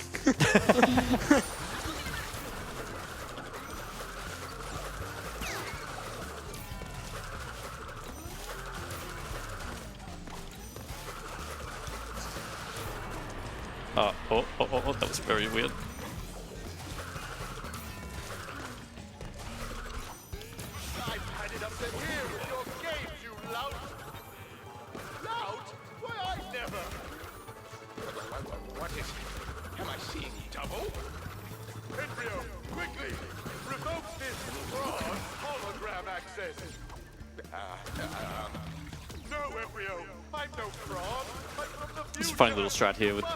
Oh, that was very weird. I've had it up to here with your games, you lout! Lout? Why, I never! What is it? Am I seeing double? Embryo, quickly! Revoke this fraud hologram access! No, Embryo! I'm no fraud! I'm from the future! It's a funny little strat here with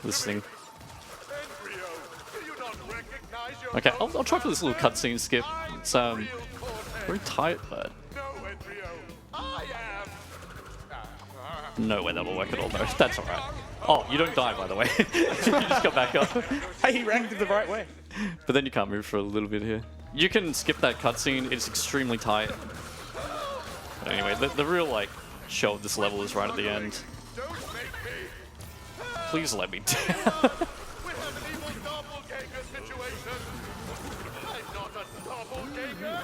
this thing. Embryo, do you not recognize your Okay, I'll try for this little cutscene skip. It's very tight, but No, Embryo, I am! no way that'll work at all though. That's alright. Oh, you don't die by the way. You just got back up. Hey, he ranked it the right way. But then you can't move for a little bit here. You can skip that cutscene, it's extremely tight. But anyway, the real like show of this level is right at the end. Don't make me! Please let me down. We have an evil doppelganger situation! I'm not a doppelganger!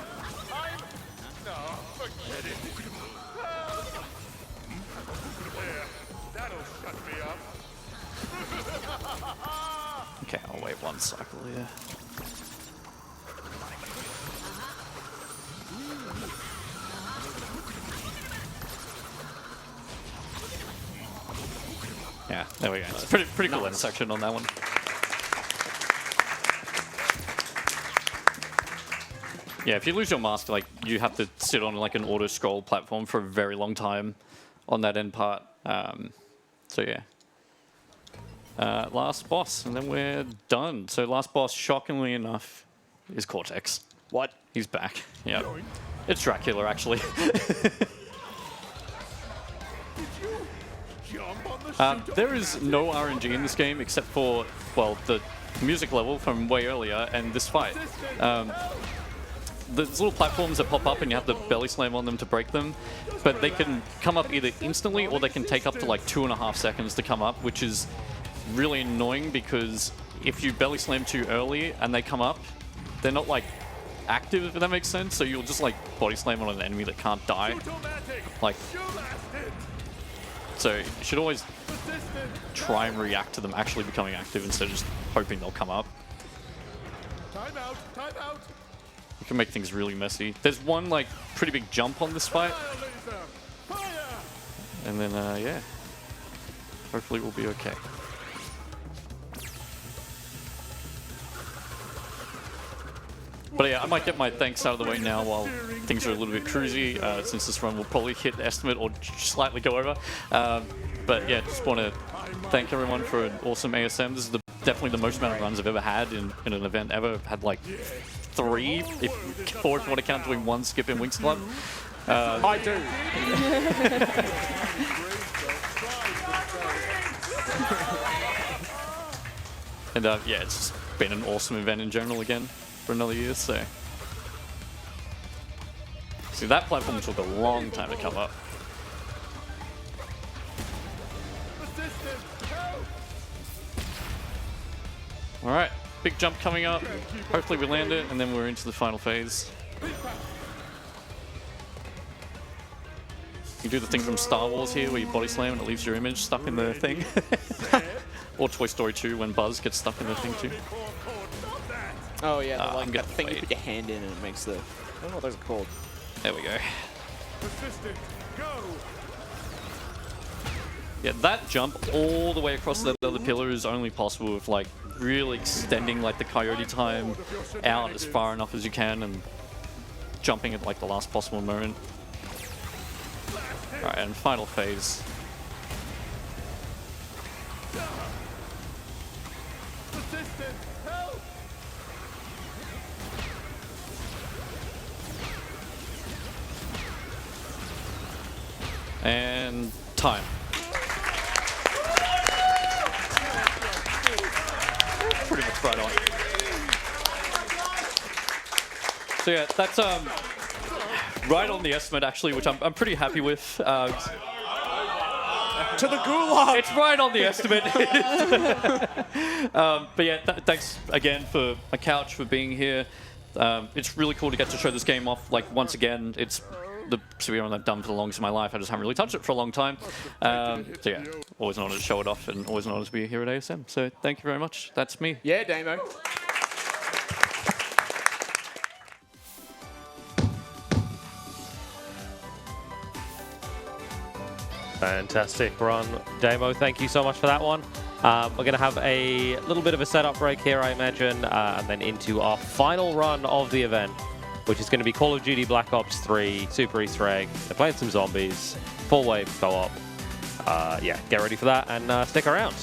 I'm... No, forget it! There, that'll shut me up! Okay, I'll wait one cycle here. Yeah, there we go. It's pretty cool end section on that one. Yeah, if you lose your mask, like you have to sit on like an auto scroll platform for a very long time on that end part. So yeah. Last boss, and then we're done. So last boss, shockingly enough, is Cortex. What? He's back. Yeah, it's Dracula actually. There is no RNG in this game except for, well, the music level from way earlier and this fight. There's little platforms that pop up and you have to belly slam on them to break them, but they can come up either instantly or they can take up to like 2.5 seconds to come up, which is really annoying because if you belly slam too early and they come up, they're not like active, if that makes sense, so you'll just like body slam on an enemy that can't die. Like, so you should always try and react to them actually becoming active instead of just hoping they'll come up. Time out! Time out! It can make things really messy. There's one like pretty big jump on this fight, Fire! and then yeah, hopefully we'll be okay. But yeah, I might get my thanks out of the way now while things are a little bit cruisy, since this run will probably hit the estimate or slightly go over. But yeah, just want to thank everyone for an awesome ASM. This is definitely the most amount of runs I've ever had in an event ever. I've had like 3, if you want to count doing 1 skip in Winx Club. I do. And yeah, it's just been an awesome event in general again for another year, so. See, that platform took a long time to come up. All right, big jump coming up. Hopefully we land it, and then we're into the final phase. You do the thing from Star Wars here, where you body slam and it leaves your image stuck in the thing. Or Toy Story 2, when Buzz gets stuck in the thing too. Oh yeah, I'm like that getting thing you played. put your hand in and it makes the... I don't know what those are called. There we go. Persistent, go! Yeah, that jump all the way across that other pillar is only possible with like really extending like the coyote time out as far enough as you can and jumping at like the last possible moment. Alright, and final phase. Persistent, help! And time. Pretty much right on. So yeah, that's right on the estimate actually, which I'm pretty happy with. To the gulag! It's right on the estimate. But yeah, thanks again for my couch for being here. It's really cool to get to show this game off. Like once again, it's the speedrun I've done for the longest of my life. I just haven't really touched it for a long time. So yeah, always an honor to show it off and always an honor to be here at ASM. So thank you very much. That's me. Yeah, Damo. Fantastic run, Damo. Thank you so much for that one. We're going to have a little bit of a setup break here, I imagine, and then into our final run of the event, which is going to be Call of Duty Black Ops 3 Super Easter Egg. They're playing some zombies, full wave co-op. Yeah, get ready for that and stick around.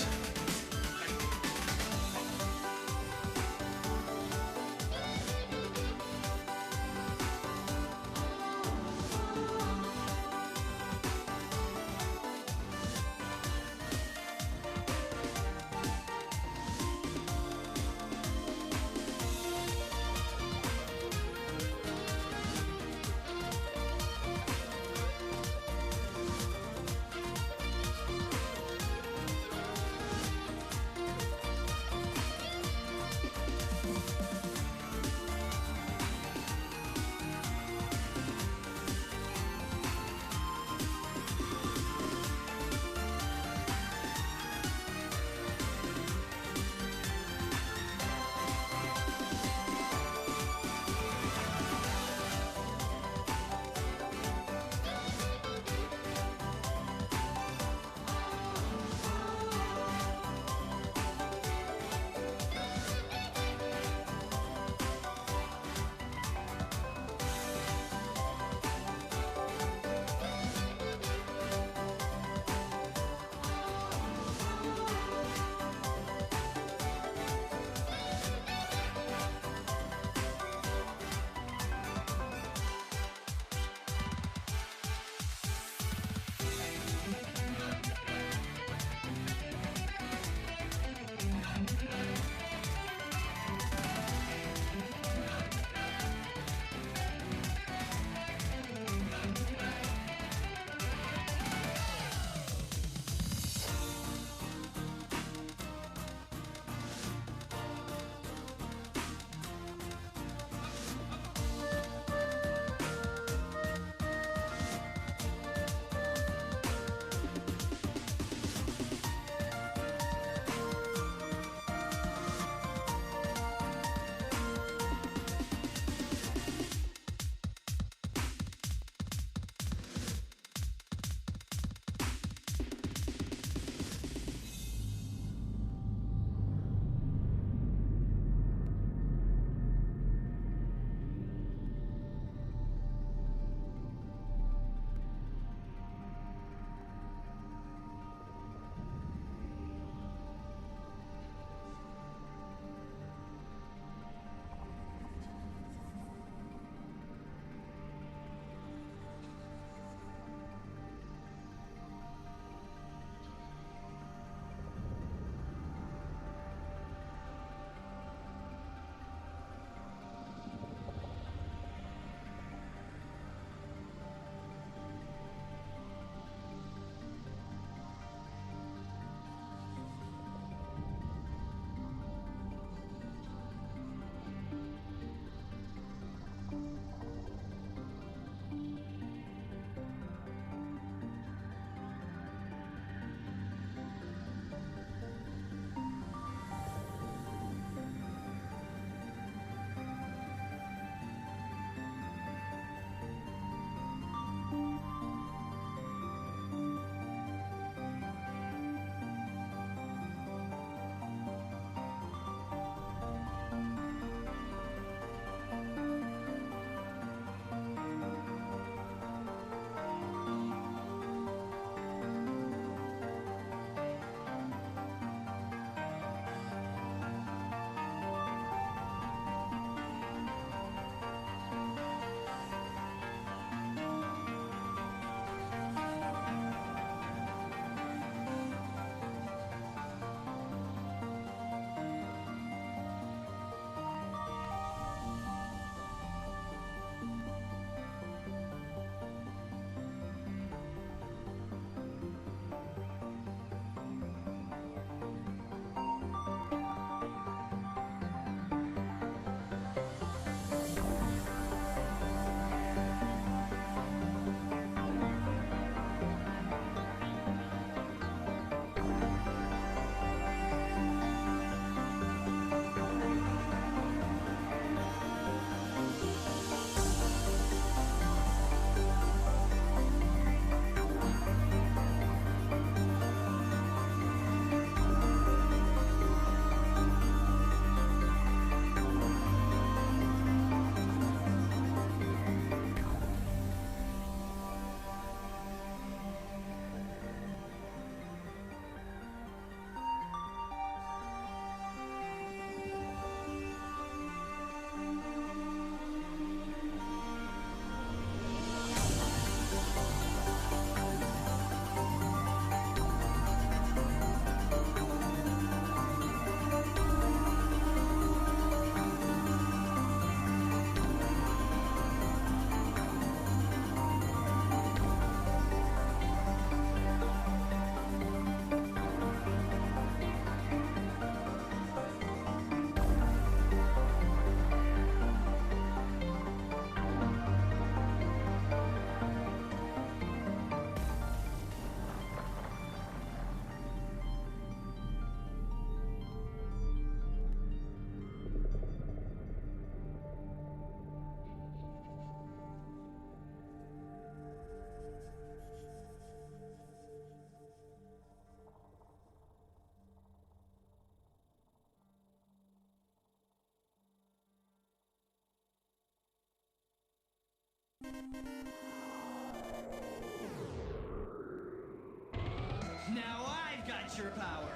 Now I've got your power.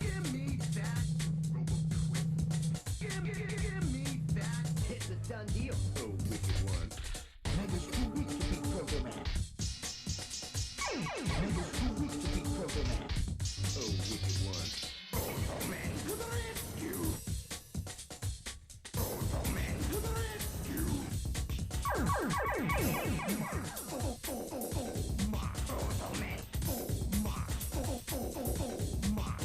Give me that. Give me that. It's a done deal. Oh, wicked one. Niggas too weak to be programmed. Niggas too weak to be programmed. Oh, wicked one. Oh, man, to the rescue. Oh, man, to the rescue. Oh, my. Oh, man. Oh, my. Oh, my.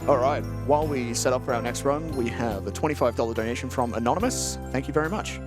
All right, while we set up for our next run, we have a $25 donation from Anonymous. Thank you very much.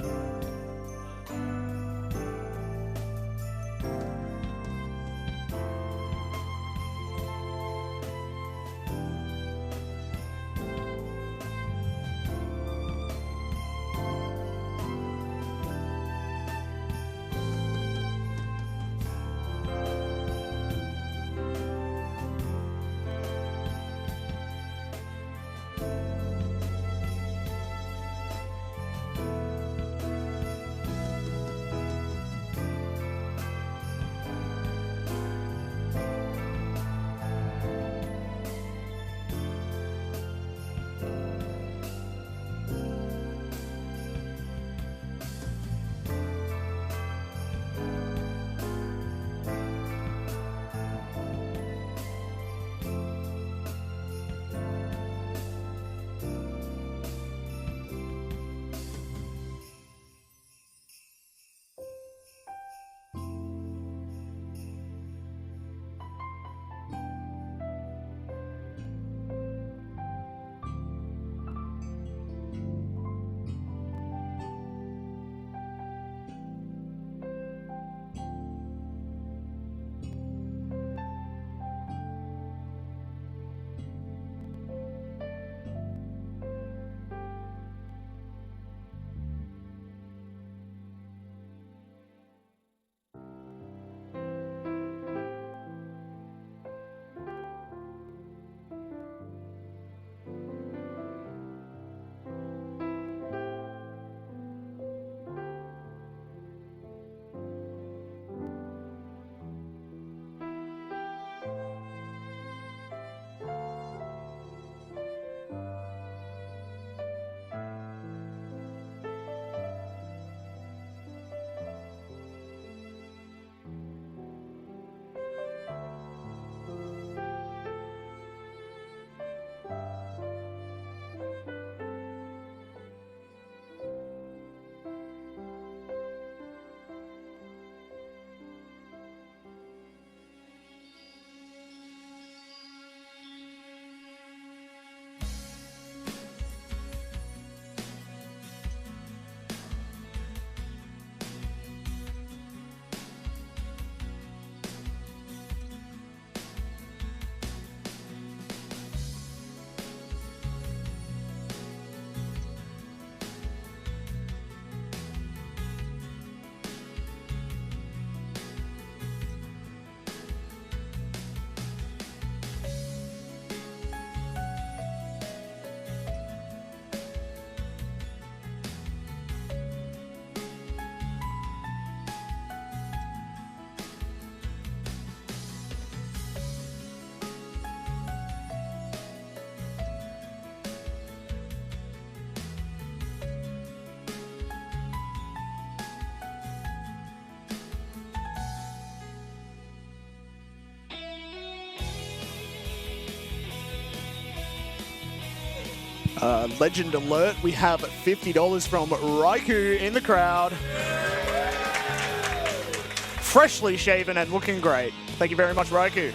Legend alert, we have $50 from Raikou in the crowd. Freshly shaven and looking great. Thank you very much, Raikou.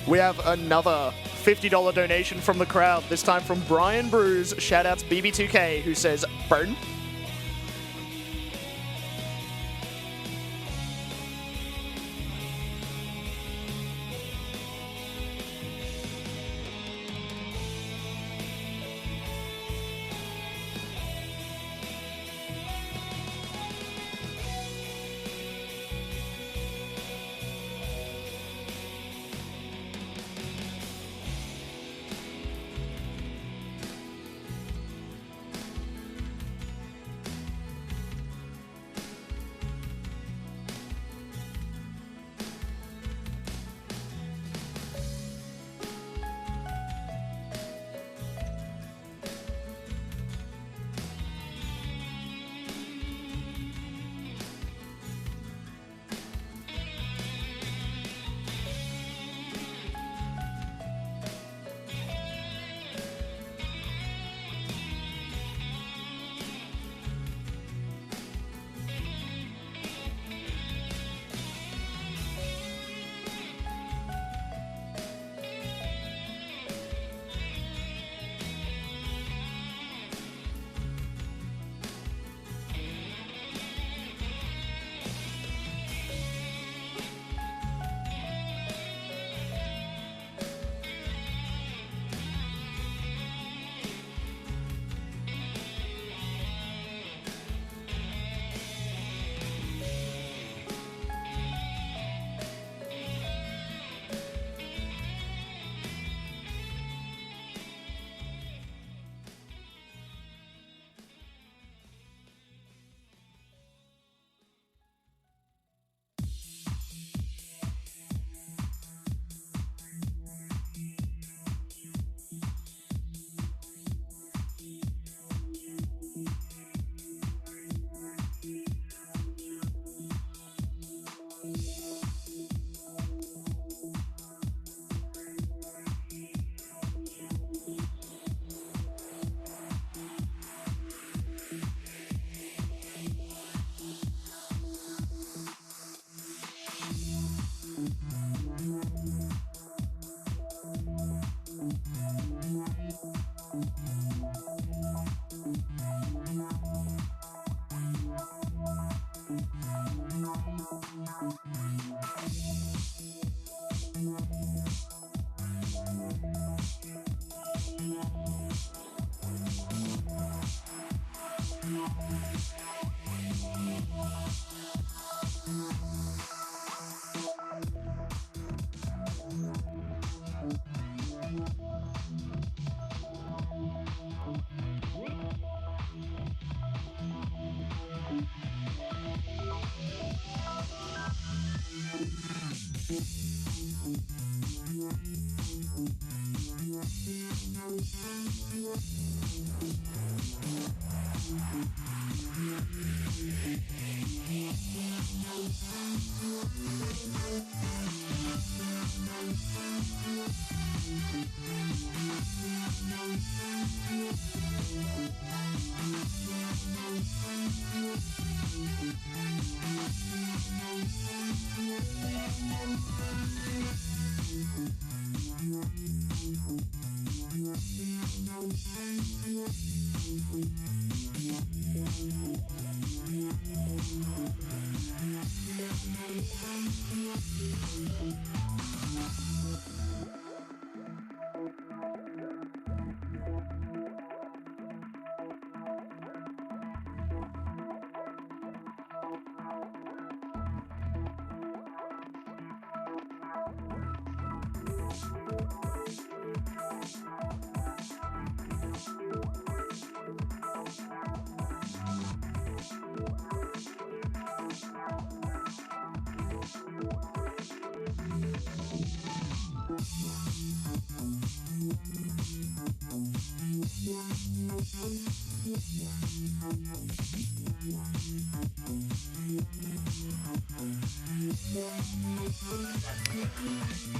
We have another $50 donation from the crowd, this time from Brian Bruce. Shoutouts BB2K, who says, burn.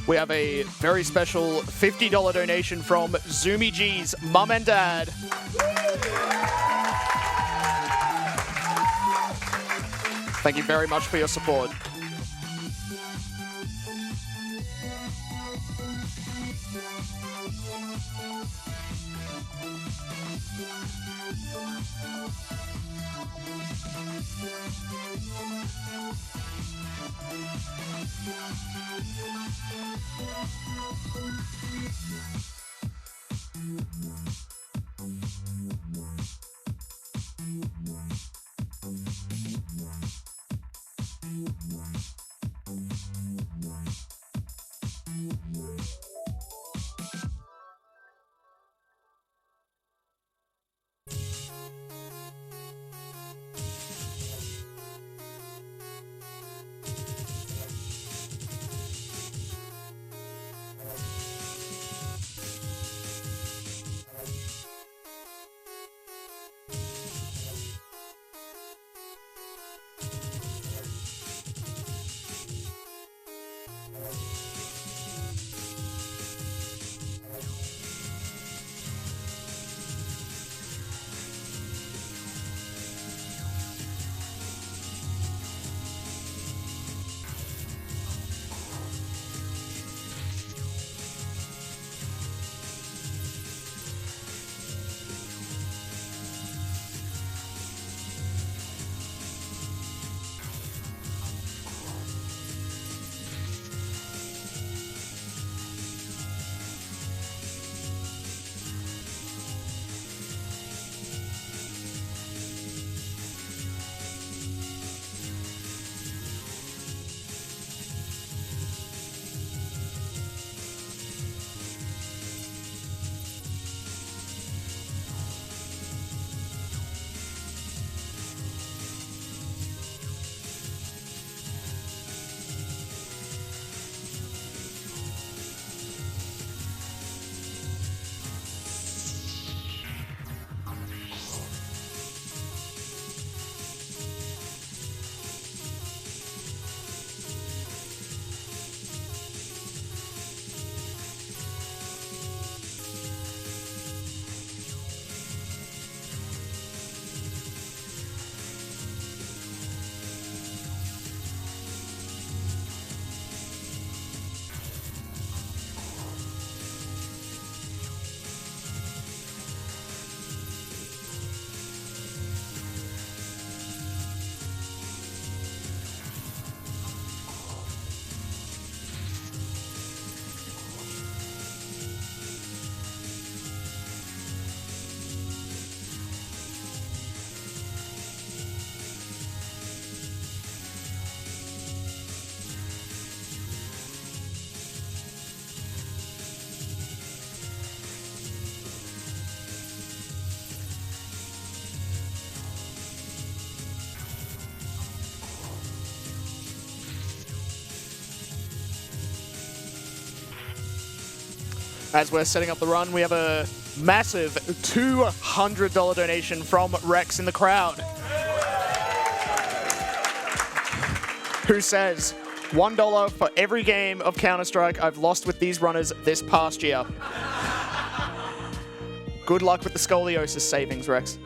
We have a very special $50 donation from Zoomy G's mum and dad. Thank you very much for your support. As we're setting up the run, we have a massive $200 donation from Rex in the crowd, who says, $1 for every game of Counter-Strike I've lost with these runners this past year. Good luck with the scoliosis savings, Rex.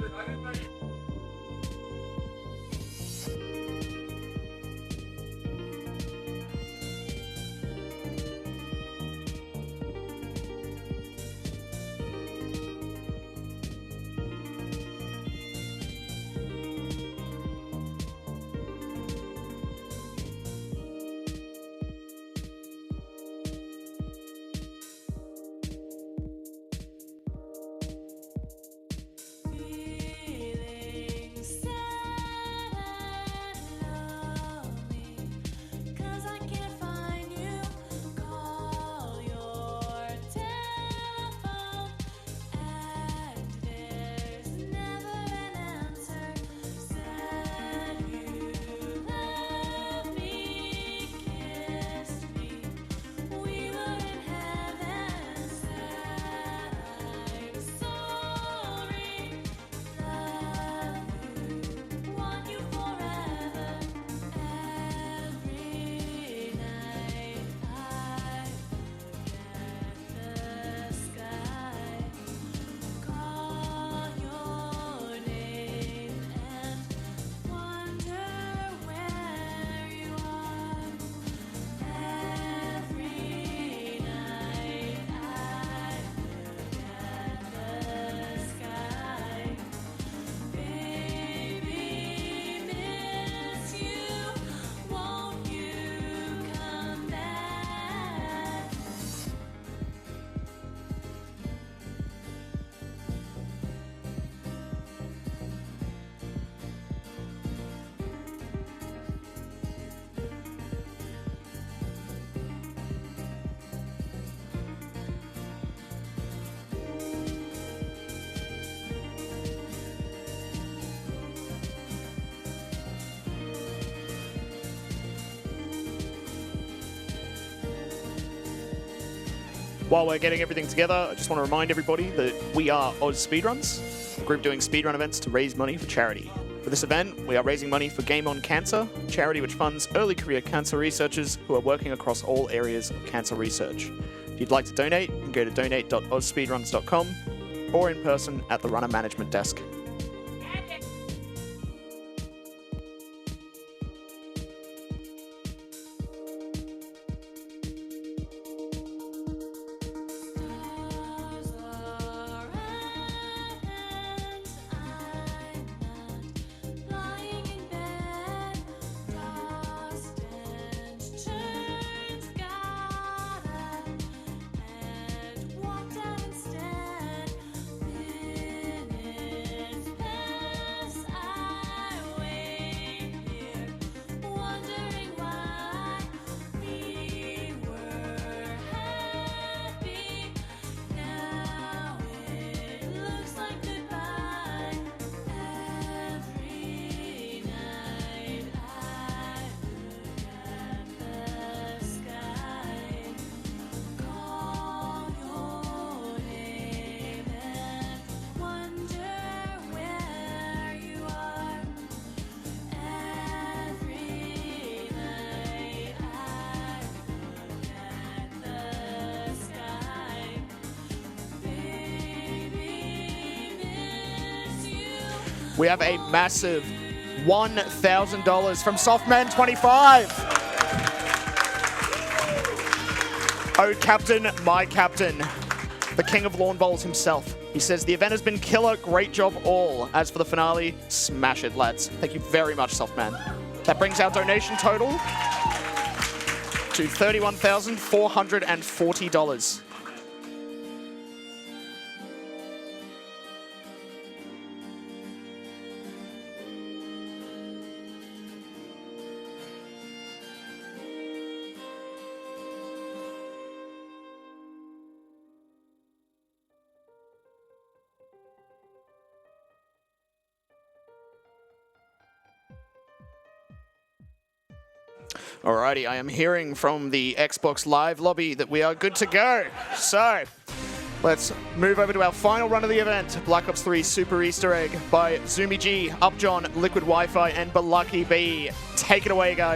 While we're getting everything together, I just want to remind everybody that we are AusSpeedruns, a group doing speedrun events to raise money for charity. For this event, we are raising money for Game On Cancer, a charity which funds early career cancer researchers who are working across all areas of cancer research. If you'd like to donate, you can go to donate.ausspeedruns.com or in person at the runner management desk. We have a massive $1,000 from Softman25. Oh, Captain, my Captain, the king of lawn bowls himself. He says, the event has been killer, great job all. As for the finale, smash it, lads. Thank you very much, Softman. That brings our donation total to $31,440. Alrighty, I am hearing from the Xbox Live lobby that we are good to go. So, let's move over to our final run of the event, Black Ops 3 Super Easter Egg by Zoomy G, Upjohn, Liquid Wi-Fi, and Balucky B. Take it away, guys.